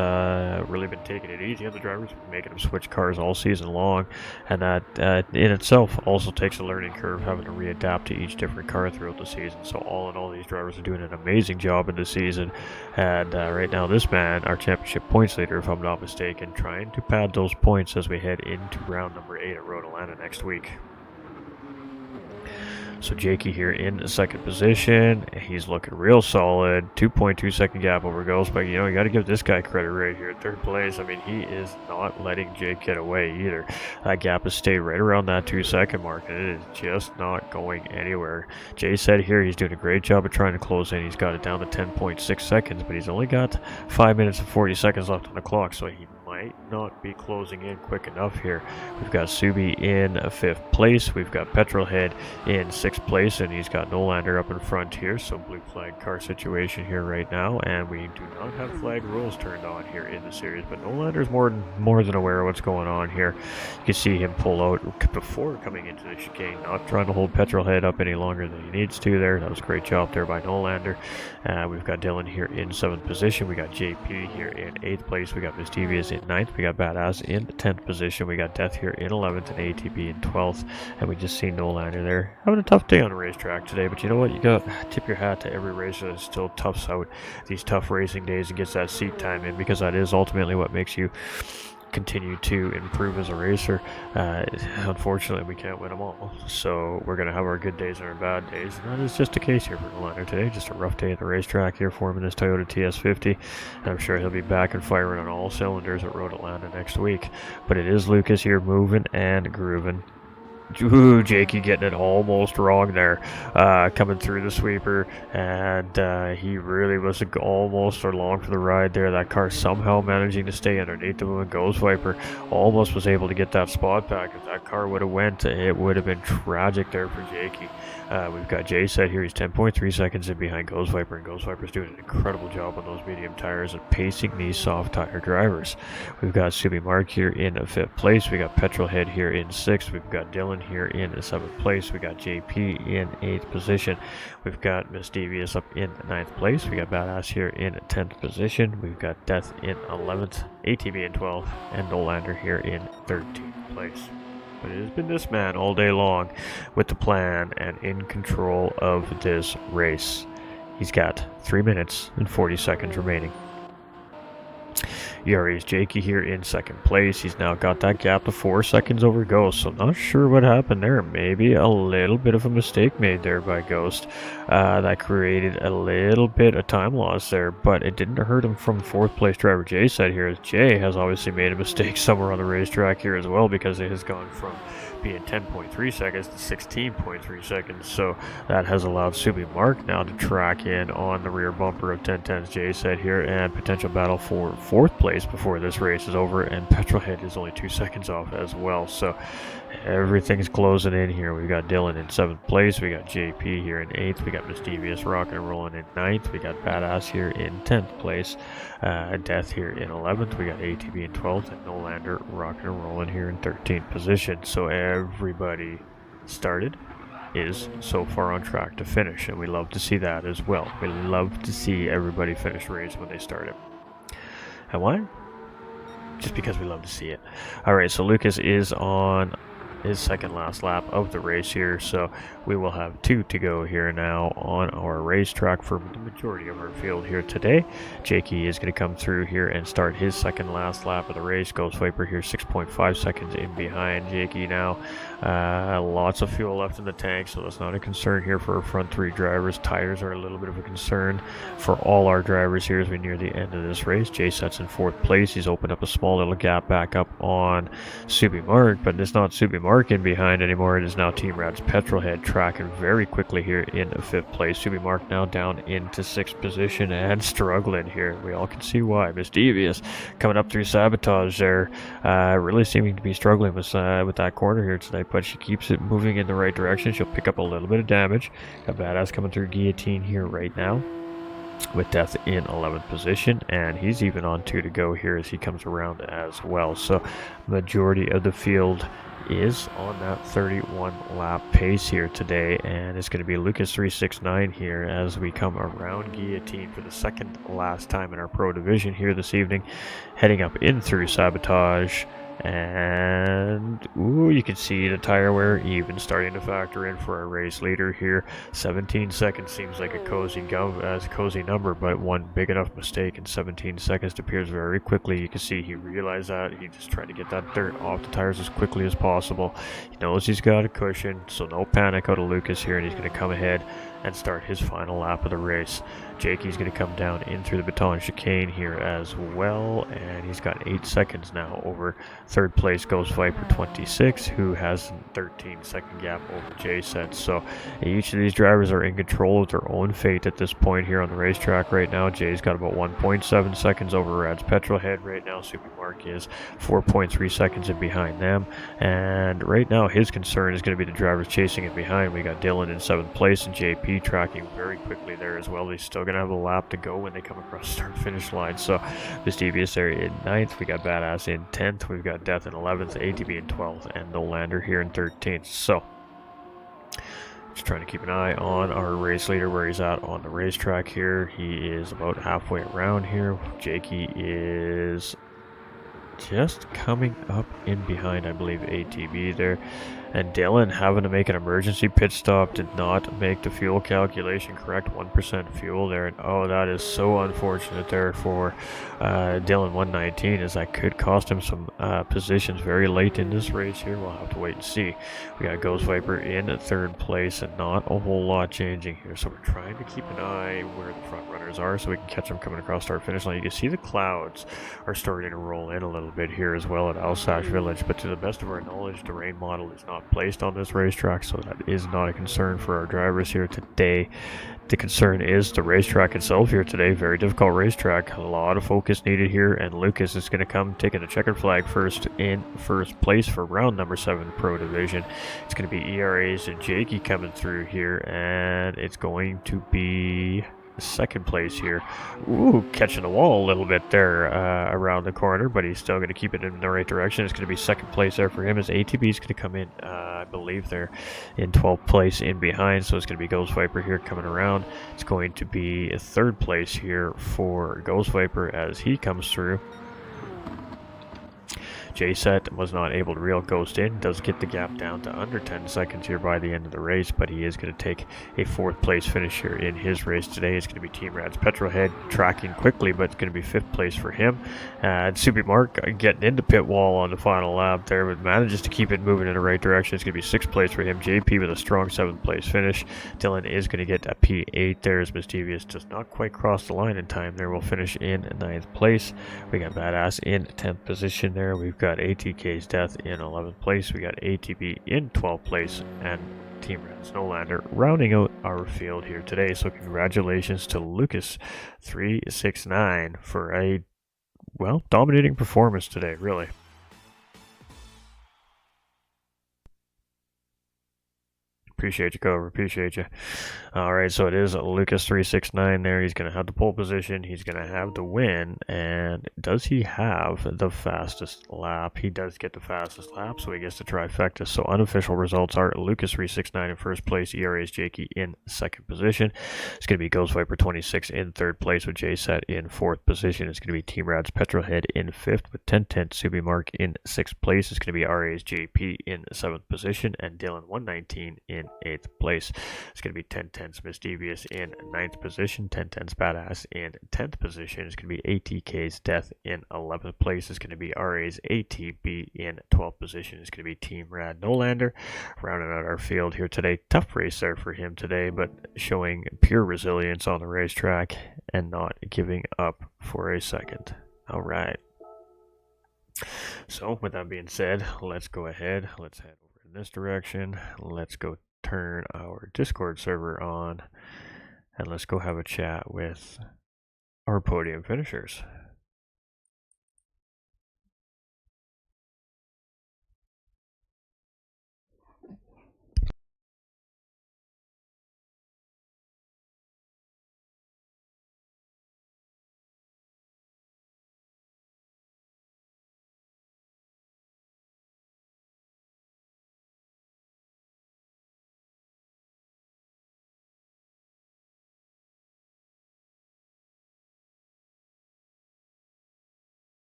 really been taking it easy on the drivers. We've been making them switch cars all season long, and that in itself also takes a learning curve, having to readapt to each different car throughout the season. So all in all, these drivers are doing an amazing job in the season, and right now this man, our championship points leader, if I'm not mistaken, trying to pad those points as we head into round number 8 at Road Atlanta next week. So Jakey here in 2nd position. He's looking real solid. 2.2 second gap over Ghost, but you got to give this guy credit right here at 3rd place. I mean, he is not letting Jake get away either. That gap has stayed right around that 2 second mark, and it is just not going anywhere. Jay said here he's doing a great job of trying to close in. He's got it down to 10.6 seconds, but he's only got 5 minutes and 40 seconds left on the clock, so he might not be closing in quick enough here. We've got Subi in 5th place. We've got Petrolhead in 6th place, and he's got Nolander up in front here. So blue flag car situation here right now, and we do not have flag rules turned on here in the series, but Nolander's more than aware of what's going on here. You can see him pull out before coming into the chicane, not trying to hold Petrolhead up any longer than he needs to there. That was a great job there by Nolander. We've got Dylan here in 7th position. We got JP here in 8th place. We got Mischievous in 9th. We got Badass in 10th position. We got Death here in 11th and ATB in 12th. And we just see Nolander there having a tough day on the racetrack today. But you know what? You got to tip your hat to every racer that still toughs out these tough racing days and gets that seat time in, because that is ultimately what makes you continue to improve as a racer. Unfortunately, we can't win them all, so we're going to have our good days and our bad days, and that is just the case here for Nolander today. Just a rough day at the racetrack here for him in this Toyota TS50, and I'm sure he'll be back and firing on all cylinders at Road Atlanta next week. But it is Lucas here moving and grooving. Ooh, Jakey getting it almost wrong there, coming through the sweeper, and he really was almost along for the ride there. That car somehow managing to stay underneath him, and Ghost Viper almost was able to get that spot back. If that car would have went, it would have been tragic there for Jakey. We've got Jay set here. He's 10.3 seconds in behind Ghost Viper, and Ghost Viper's doing an incredible job on those medium tires and pacing these soft tire drivers. We've got Subi Mark here in 5th place. We got Petrolhead here in 6th. We've got Dylan rolling here in 7th place. We got JP in 8th position. We've got Miss Devious up in 9th place. We got Badass here in 10th position. We've got Death in 11th, ATB in 12th, and Nolander here in 13th place. But it has been this man all day long with the plan and in control of this race. He's got 3 minutes and 40 seconds remaining. ERA's Jakey here in 2nd place. He's now got that gap to 4 seconds over Ghost, so not sure what happened there. Maybe a little bit of a mistake made there by Ghost. That created a little bit of time loss there, but it didn't hurt him from 4th place driver Jay said here, as Jay has obviously made a mistake somewhere on the racetrack here as well, because it has gone from being 10.3 seconds to 16.3 seconds, so that has allowed Subi Mark now to track in on the rear bumper of 10 Tenths Jay said here, and potential battle for 4th place before this race is over, and Petrolhead is only 2 seconds off as well, so everything's closing in here. We got Dylan in 7th place, we got JP here in 8th, we got Miss Devious rocking and rolling in 9th, we got Badass here in 10th place, Death here in 11th, we got ATB in 12th, and Nolander rocking and rolling here in 13th position. So everybody started is so far on track to finish, and we love to see that as well. We love to see everybody finish race when they start it. And why? Just because we love to see it. Alright, so Lucas is on his 2nd last lap of the race here, so we will have 2 to go here now on our racetrack for the majority of our field here today. Jakey is going to come through here and start his 2nd last lap of the race. Ghost Viper here 6.5 seconds in behind Jakey now. Lots of fuel left in the tank, so that's not a concern here for our front 3 drivers. Tires are a little bit of a concern for all our drivers here as we near the end of this race. Jay Set's in 4th place. He's opened up a small little gap back up on Subi Mark, but it's not Subi Mark in behind anymore. It is now Team Rad's Petrolhead tracking very quickly here in 5th place. Subi Mark now down into 6th position and struggling here. We all can see why. Miss Devious coming up through Sabotage there, really seeming to be struggling with that corner here tonight, but she keeps it moving in the right direction. She'll pick up a little bit of damage. Got Badass coming through Guillotine here right now, with Death in 11th position, and he's even on 2 to go here as he comes around as well. So majority of the field is on that 31 lap pace here today, and it's going to be Lucas 369 here as we come around Guillotine for the 2nd last time in our pro division here this evening, heading up in through Sabotage. And ooh, you can see the tire wear even starting to factor in for our race leader here. 17 seconds seems like a cozy number, but one big enough mistake in 17 seconds disappears very quickly. You can see he realized that. He just tried to get that dirt off the tires as quickly as possible. He knows he's got a cushion, so no panic out of Lucas here, and he's going to come ahead and start his final lap of the race. Jakey's going to come down in through the Baton Chicane here as well, and he's got 8 seconds now over 3rd place Ghost Viper 26, who has a 13-second gap over J-Set. So each of these drivers are in control of their own fate at this point here on the racetrack right now. Jay's got about 1.7 seconds over Rad's Petrolhead right now. Super Mark is 4.3 seconds in behind them, and right now his concern is going to be the drivers chasing it behind. We got Dylan in 7th place and JP tracking very quickly there as well. He's still going to have a lap to go when they come across the start-finish line. So Miss Devious there in 9th. We got Badass in 10th. We've got Death in 11th, ATB in 12th, and Nolander here in 13th. So just trying to keep an eye on our race leader where he's at on the racetrack here. He is about halfway around here. Jakey is just coming up in behind, I believe, ATB there. And Dylan having to make an emergency pit stop, did not make the fuel calculation correct. 1% fuel there, and oh, that is so unfortunate there for Dylan 119, as that could cost him some positions very late in this race here. We'll have to wait and see. We got Ghost Viper in 3rd place, and not a whole lot changing here, so we're trying to keep an eye where the front runners are so we can catch them coming across start finish line. You can see the clouds are starting to roll in a little bit here as well at Alsace Village, but to the best of our knowledge, the rain model is not placed on this racetrack, so that is not a concern for our drivers here today. The concern is the racetrack itself here today. Very difficult racetrack, a lot of focus needed here, and Lucas is going to come taking the checkered flag first in 1st place for round number 7 Pro Division. It's going to be ERA's and Jakey coming through here, and it's going to be second place here. Ooh, catching the wall a little bit there around the corner, but he's still going to keep it in the right direction. It's going to be second place there for him as ATB is going to come in. I believe they're in 12th place in behind, so it's going to be Ghost Viper here coming around. It's going to be third place here for Ghost Viper as he comes through. J-Set was not able to reel Ghost in, does get the gap down to under 10 seconds here by the end of the race, but he is going to take a 4th place finish here in his race today. It's going to be Team Rad's Petrolhead tracking quickly, but it's going to be 5th place for him. And Subi Mark getting into pit wall on the final lap there, but manages to keep it moving in the right direction. It's going to be 6th place for him. JP with a strong 7th place finish. Dylan is going to get a P8 there as Mischievous does not quite cross the line in time there. Will finish in 9th place. We got Badass in 10th position there. We've got ATK's Death in 11th place. We got ATB in 12th place, and Team Red Snowlander rounding out our field here today. So congratulations to Lucas369 for a, well, dominating performance today, really. Appreciate you, Cobra. Appreciate you. All right, so it is Lucas369 there. He's going to have the pole position. He's going to have the win. And does he have the fastest lap? He does get the fastest lap, so he gets the trifecta. So unofficial results are Lucas369 in first place, ERA's Jakey in second position. It's going to be Ghost Viper 26 in third place with J-Set in fourth position. It's going to be Team Rad's Petrolhead in fifth with Ten Tenths Subi Mark in sixth place. It's going to be RA's JP in seventh position and Dylan 119 in 8th place. It's going to be Ten Tenths Mischievous in 9th position, Ten Tenths Badass in 10th position. It's going to be ATK's Death in 11th place. It's going to be RA's ATB in 12th position. It's going to be Team Rad Nolander rounding out our field here today. Tough race there for him today, but showing pure resilience on the racetrack and not giving up for a second. All right. So with that being said, let's go ahead. Let's head over in this direction. Let's go turn our Discord server on and let's go have a chat with our podium finishers.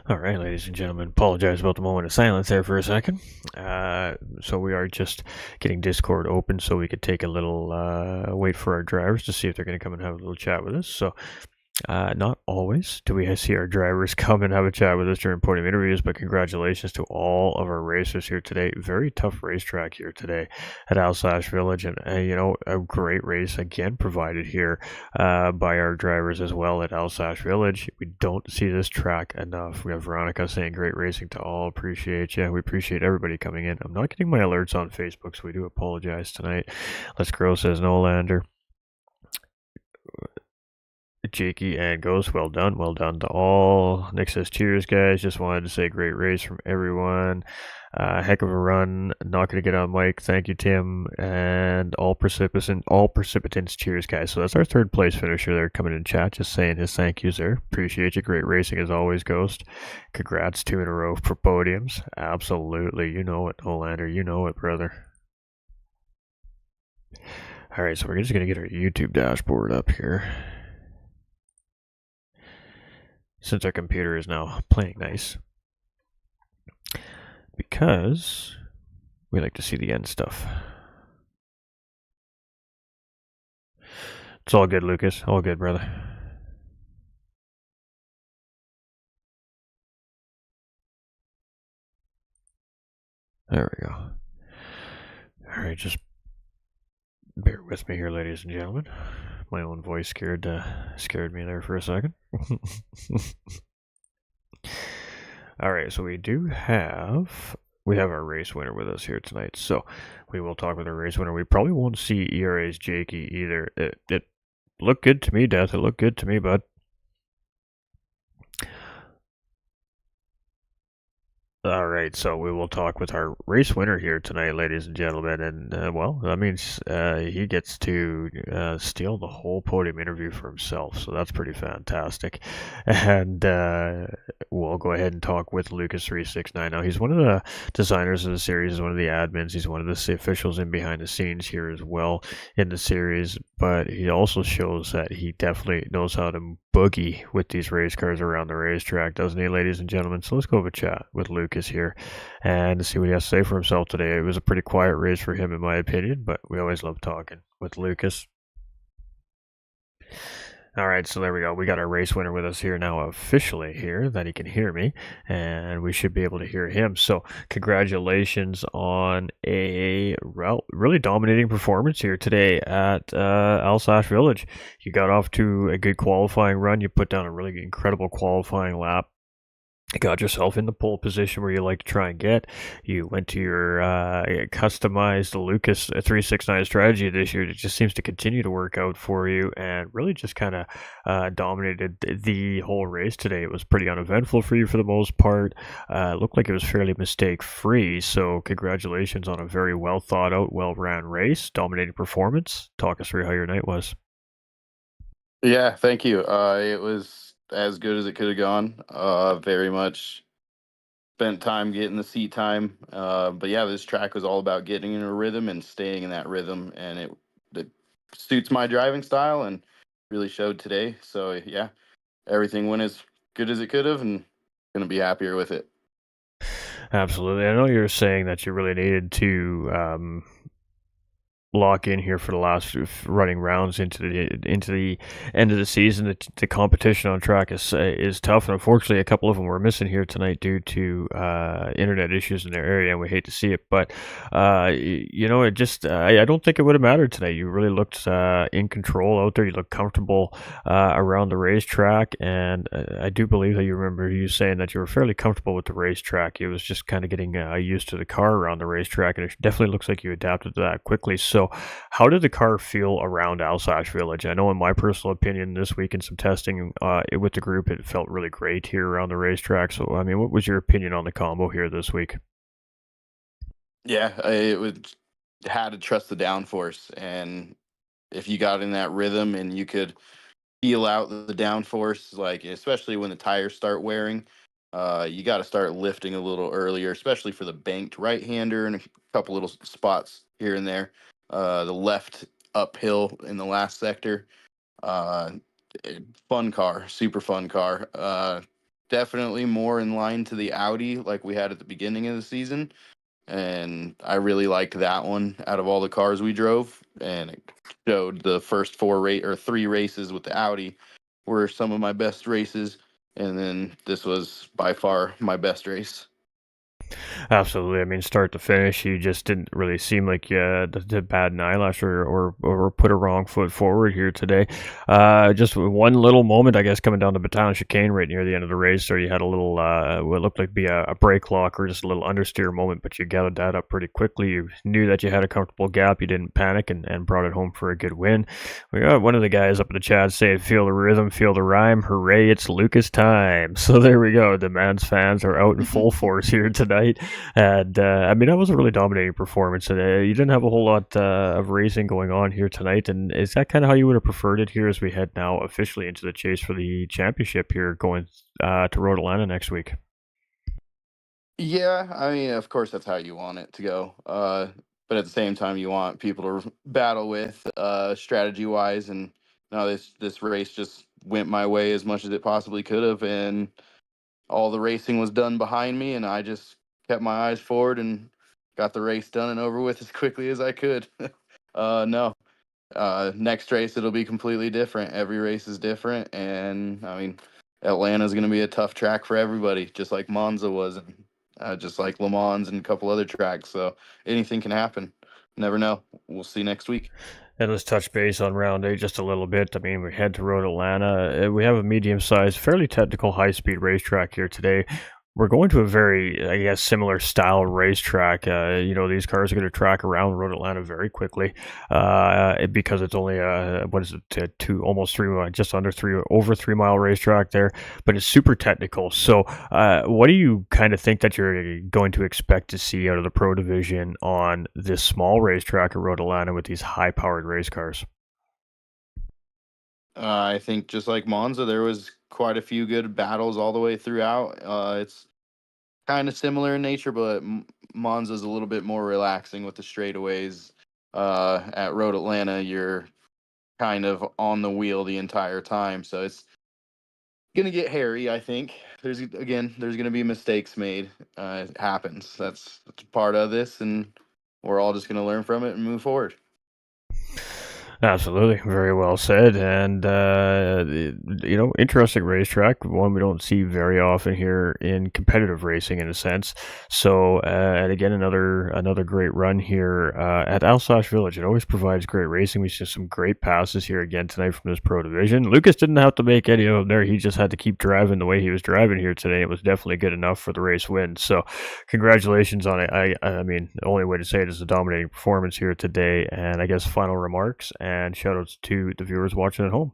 All right, ladies and gentlemen, apologize about the moment of silence there for a second. So we are just getting Discord open so we could take a little wait for our drivers to see if they're going to come and have a little chat with us. So not always do we see our drivers come and have a chat with us during podium interviews, but congratulations to all of our racers here today. Very tough racetrack here today at Alsace Village, and you know, a great race again provided here by our drivers as well at Alsace Village. We don't see this track enough. We have Veronica saying great racing to all. Appreciate you. We appreciate everybody coming in. I'm not getting my alerts on Facebook, so we do apologize tonight. Let's Grow says Nolander. Jakey and Ghost, well done to all. Nick says cheers guys, just wanted to say great race from everyone. Heck of a run, not gonna get on mic, thank you Tim, and all precipitants, cheers guys. So that's our third place finisher there coming in chat, just saying his thank yous there. Appreciate you, great racing as always Ghost. Congrats, 2 in a row for podiums. Absolutely, you know it Nolander, you know it brother. Alright, so we're just gonna get our YouTube dashboard up here, since our computer is now playing nice, because we like to see the end stuff. It's all good, Lucas. All good, brother. There we go. All right, just bear with me here, ladies and gentlemen. My own voice scared me there for a second. All right, so we have our race winner with us here tonight. So we will talk with our race winner. We probably won't see ERA's Jakey either. It looked good to me, Death. It looked good to me, bud. All right, so we will talk with our race winner here tonight, ladies and gentlemen, and well, that means he gets to steal the whole podium interview for himself, so that's pretty fantastic. And we'll go ahead and talk with Lucas369. Now, he's one of the designers of the series, he's one of the admins, he's one of the officials in behind the scenes here as well in the series, but he also shows that he definitely knows how to boogie with these race cars around the racetrack, doesn't he, ladies and gentlemen? So let's go have a chat with Lucas here and see what he has to say for himself today. It was a pretty quiet race for him, in my opinion, but we always love talking with Lucas. All right, so there we go. We got our race winner with us here now officially here that he can hear me, and we should be able to hear him. So congratulations on a really dominating performance here today at Alsace Village. You got off to a good qualifying run. You put down a really incredible qualifying lap. You got yourself in the pole position where you like to try and get. You went to your customized Lucas 369 strategy this year. It just seems to continue to work out for you and really just kind of dominated the whole race today. It was pretty uneventful for you for the most part. It looked like it was fairly mistake-free, so congratulations on a very well thought out, well-ran race, dominating performance. Talk us through how your night was. Yeah, thank you. It was as good as it could have gone. Very much spent time getting the seat time. But yeah, this track was all about getting in a rhythm and staying in that rhythm, and it suits my driving style and really showed today. So yeah, everything went as good as it could have, and gonna be happier with it. Absolutely. I know you're saying that you really needed to lock in here for the last running rounds into the end of the season. The competition on track is tough, and unfortunately, a couple of them were missing here tonight due to internet issues in their area, and we hate to see it. But it just I don't think it would have mattered tonight. You really looked in control out there. You looked comfortable around the racetrack, and I do believe that you remember you saying that you were fairly comfortable with the racetrack. It was just kind of getting used to the car around the racetrack, and it definitely looks like you adapted to that quickly. So, how did the car feel around Alsace Village? I know, in my personal opinion, this week in some testing with the group, it felt really great here around the racetrack. So, I mean, what was your opinion on the combo here this week? Yeah, it would had to trust the downforce, and if you got in that rhythm and you could feel out the downforce, like especially when the tires start wearing. You got to start lifting a little earlier, especially for the banked right-hander and a couple little spots here and there. The left uphill in the last sector. Uh, Fun car, super fun car. Definitely more in line to the Audi like we had at the beginning of the season, and I really liked that one out of all the cars we drove. And it showed the first three races with the Audi were some of my best races, and then this was by far my best race. Absolutely. I mean, start to finish, you just didn't really seem like you did bat an eyelash or put a wrong foot forward here today. Just one little moment, I guess, coming down the baton chicane right near the end of the race, or you had a little, what looked like to be a brake lock or just a little understeer moment, but you gathered that up pretty quickly. You knew that you had a comfortable gap. You didn't panic and brought it home for a good win. We got one of the guys up in the chat saying, "Feel the rhythm, feel the rhyme. Hooray, it's Lucas time." So there we go. The man's fans are out in full force here tonight. And I mean, that was a really dominating performance. And you didn't have a whole lot of racing going on here tonight. And is that kind of how you would have preferred it here as we head now officially into the chase for the championship here going to Road Atlanta next week? Yeah, I mean, of course, that's how you want it to go. But at the same time, you want people to battle with strategy wise. And no, this race just went my way as much as it possibly could have, and all the racing was done behind me, and I just kept my eyes forward and got the race done and over with as quickly as I could. No, next race it'll be completely different. Every race is different, and I mean, Atlanta's going to be a tough track for everybody, just like Monza was. And just like Le Mans and a couple other tracks. So anything can happen. Never know. We'll see next week. And let's touch base on round 8 just a little bit. I mean, we head to Road Atlanta. We have a medium-sized, fairly technical high-speed racetrack here today. We're going to a very, I guess, similar style racetrack. These cars are going to track around Road Atlanta very quickly because it's only just under over 3 mile racetrack there, but it's super technical. So, what do you kind of think that you're going to expect to see out of the Pro Division on this small racetrack at Road Atlanta with these high-powered race cars? I think just like Monza, there was quite a few good battles all the way throughout. It's kind of similar in nature, but Monza's a little bit more relaxing with the straightaways. At Road Atlanta, you're kind of on the wheel the entire time, so it's gonna get hairy. I think there's gonna be mistakes made. It happens. That's part of this, and we're all just gonna learn from it and move forward. Absolutely, very well said, and interesting racetrack, one we don't see very often here in competitive racing, in a sense. So, and again, another great run here at Alsace Village. It always provides great racing. We see some great passes here again tonight from this Pro Division. Lucas didn't have to make any of them there; he just had to keep driving the way he was driving here today. It was definitely good enough for the race win. So, congratulations on it. I mean, the only way to say it is a dominating performance here today. And I guess final remarks and shoutouts to the viewers watching at home.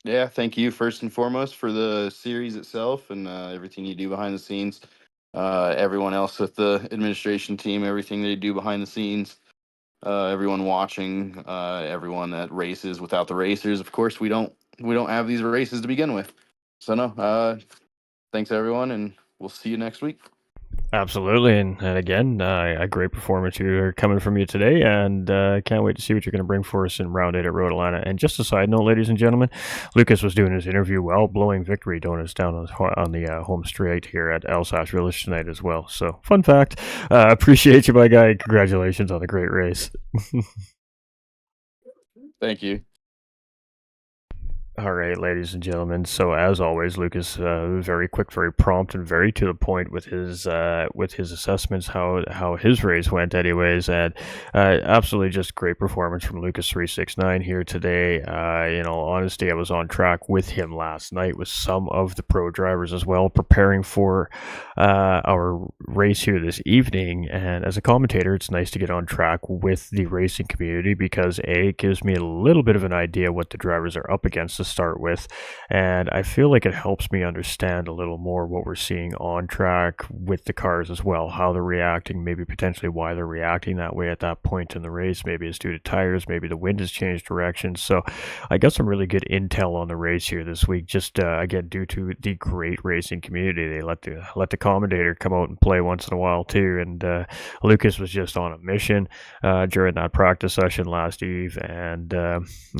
Yeah, thank you first and foremost for the series itself and everything you do behind the scenes. Everyone else with the administration team, everything they do behind the scenes. Everyone watching, everyone that races without the racers. Of course, we don't have these races to begin with. So no, thanks everyone, and we'll see you next week. Absolutely, and again, a great performance here coming from you today, and can't wait to see what you're going to bring for us in round 8 at Road Atlanta. And just a side note, ladies and gentlemen, Lucas was doing his interview while blowing victory donuts down on the home straight here at Alsace Village tonight as well. So, fun fact. Appreciate you, my guy. Congratulations on the great race. Thank you. All right, ladies and gentlemen. So as always, Lucas, very quick, very prompt, and very to the point with his assessments, how his race went, anyways, and absolutely just great performance from Lucas 369 here today. Honestly, I was on track with him last night with some of the pro drivers as well, preparing for our race here this evening. And as a commentator, it's nice to get on track with the racing community because it gives me a little bit of an idea what the drivers are up against to start with, and I feel like it helps me understand a little more what we're seeing on track with the cars as well, how they're reacting, maybe potentially why they're reacting that way at that point in the race. Maybe it's due to tires, maybe the wind has changed direction. So I got some really good intel on the race here this week, just again due to the great racing community. They let the commentator come out and play once in a while too, and Lucas was just on a mission during that practice session last eve, and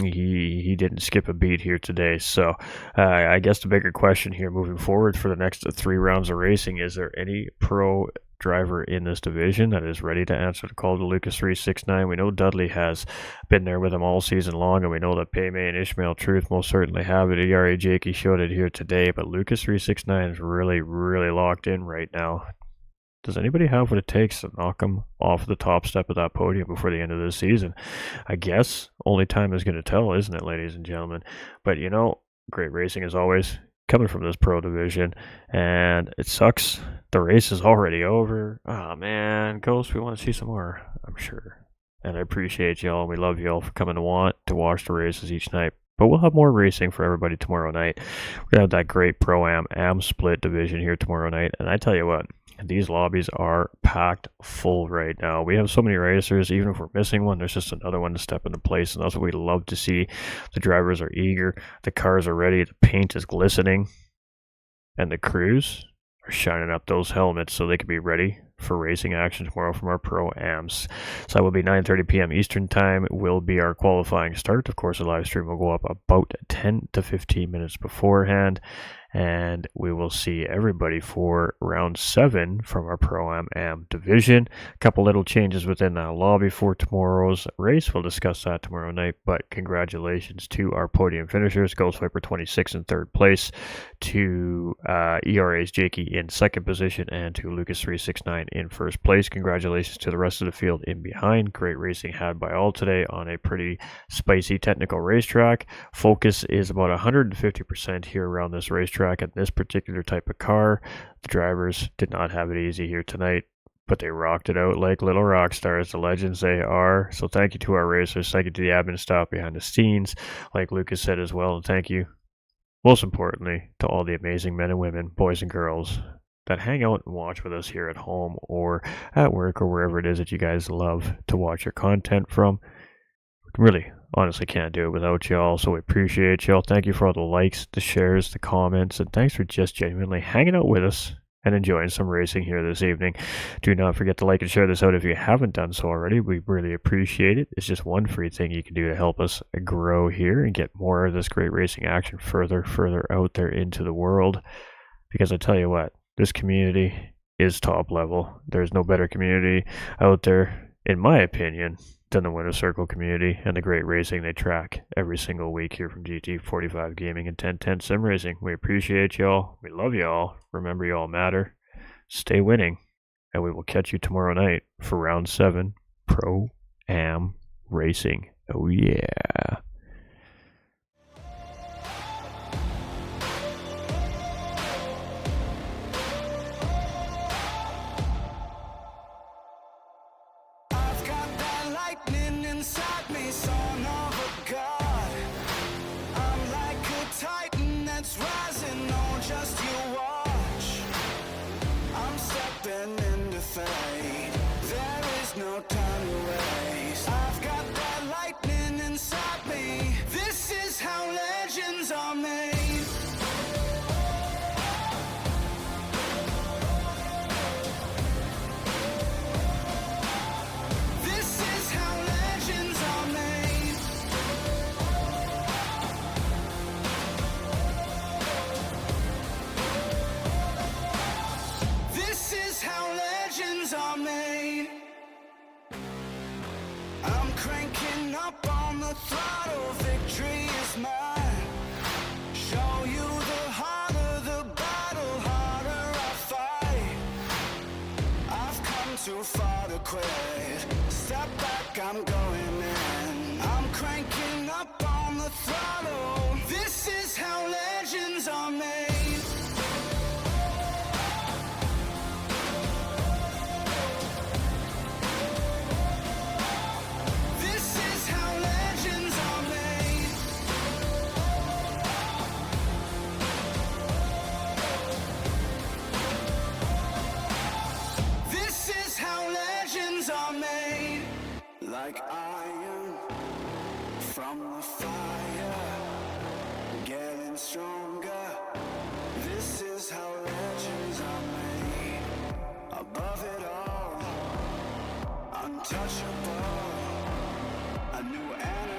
he didn't skip a beat here today. So I guess the bigger question here moving forward for the next 3 rounds of racing, is there any pro driver in this division that is ready to answer the call to Lucas 369? We know Dudley has been there with him all season long, and we know that Paymay and Ishmael Truth most certainly have it. ERA Jakey showed it here today, but Lucas 369 is really, really locked in right now. Does anybody have what it takes to knock him off the top step of that podium before the end of this season? I guess only time is going to tell, isn't it, ladies and gentlemen? But great racing as always coming from this pro division, and it sucks. The race is already over. Oh man, Ghost, we want to see some more, I'm sure. And I appreciate y'all, and we love y'all for coming to watch the races each night. But we'll have more racing for everybody tomorrow night. We're going to have that great Pro-Am split division here tomorrow night. And I tell you what, these lobbies are packed full right now. We have so many racers, even if we're missing one, there's just another one to step into place. And that's what we love to see. The drivers are eager. The cars are ready. The paint is glistening. And the crews are shining up those helmets so they can be ready for racing action tomorrow from our Pro-Ams. So that will be 9:30 p.m. Eastern Time will be our qualifying start. Of course, the live stream will go up about 10 to 15 minutes beforehand. and we will see everybody for round 7 from our Pro-Am division. A couple little changes within that lobby for tomorrow's race. We'll discuss that tomorrow night, but congratulations to our podium finishers. Ghost Viper 26 in 3rd place, to ERA's Jakey in 2nd position, and to Lucas 369 in 1st place. Congratulations to the rest of the field in behind. Great racing had by all today on a pretty spicy technical racetrack. Focus is about 150% here around this racetrack at this particular type of car. The drivers did not have it easy here tonight, but they rocked it out like little rock stars, the legends they are. So thank you to our racers, thank you to the admin staff behind the scenes, like Lucas said as well, and thank you, most importantly, to all the amazing men and women, boys and girls, that hang out and watch with us here at home or at work or wherever it is that you guys love to watch your content from. Really, honestly can't do it without y'all, so we appreciate y'all. Thank you for all the likes, the shares, the comments, and thanks for just genuinely hanging out with us and enjoying some racing here this evening. Do not forget to like and share this out if you haven't done so already. We really appreciate it. It's just one free thing you can do to help us grow here and get more of this great racing action further out there into the world. Because I tell you what, this community is top level. There's no better community out there, in my opinion, than the Winner Circle community and the great racing they track every single week here from GT45 Gaming and 10 Tenths Simracing. We appreciate y'all. We love y'all. Remember, y'all matter. Stay winning. And we will catch you tomorrow night for round 7 Pro-Am Racing. Oh yeah. Inside me, son of a god. I'm like a titan that's rising, oh, just you watch. I'm stepping into fate. There is no time to waste. I've got that lightning inside me. This is how legends are made. I'm cranking up on the throttle, victory is mine. Show you the harder the battle, harder I fight. I've come too far to quit. Step back, I'm going in. I'm cranking up on the throttle. This is how legends are made. Like iron from the fire, getting stronger. This is how legends are made. Above it all, untouchable. A new animal.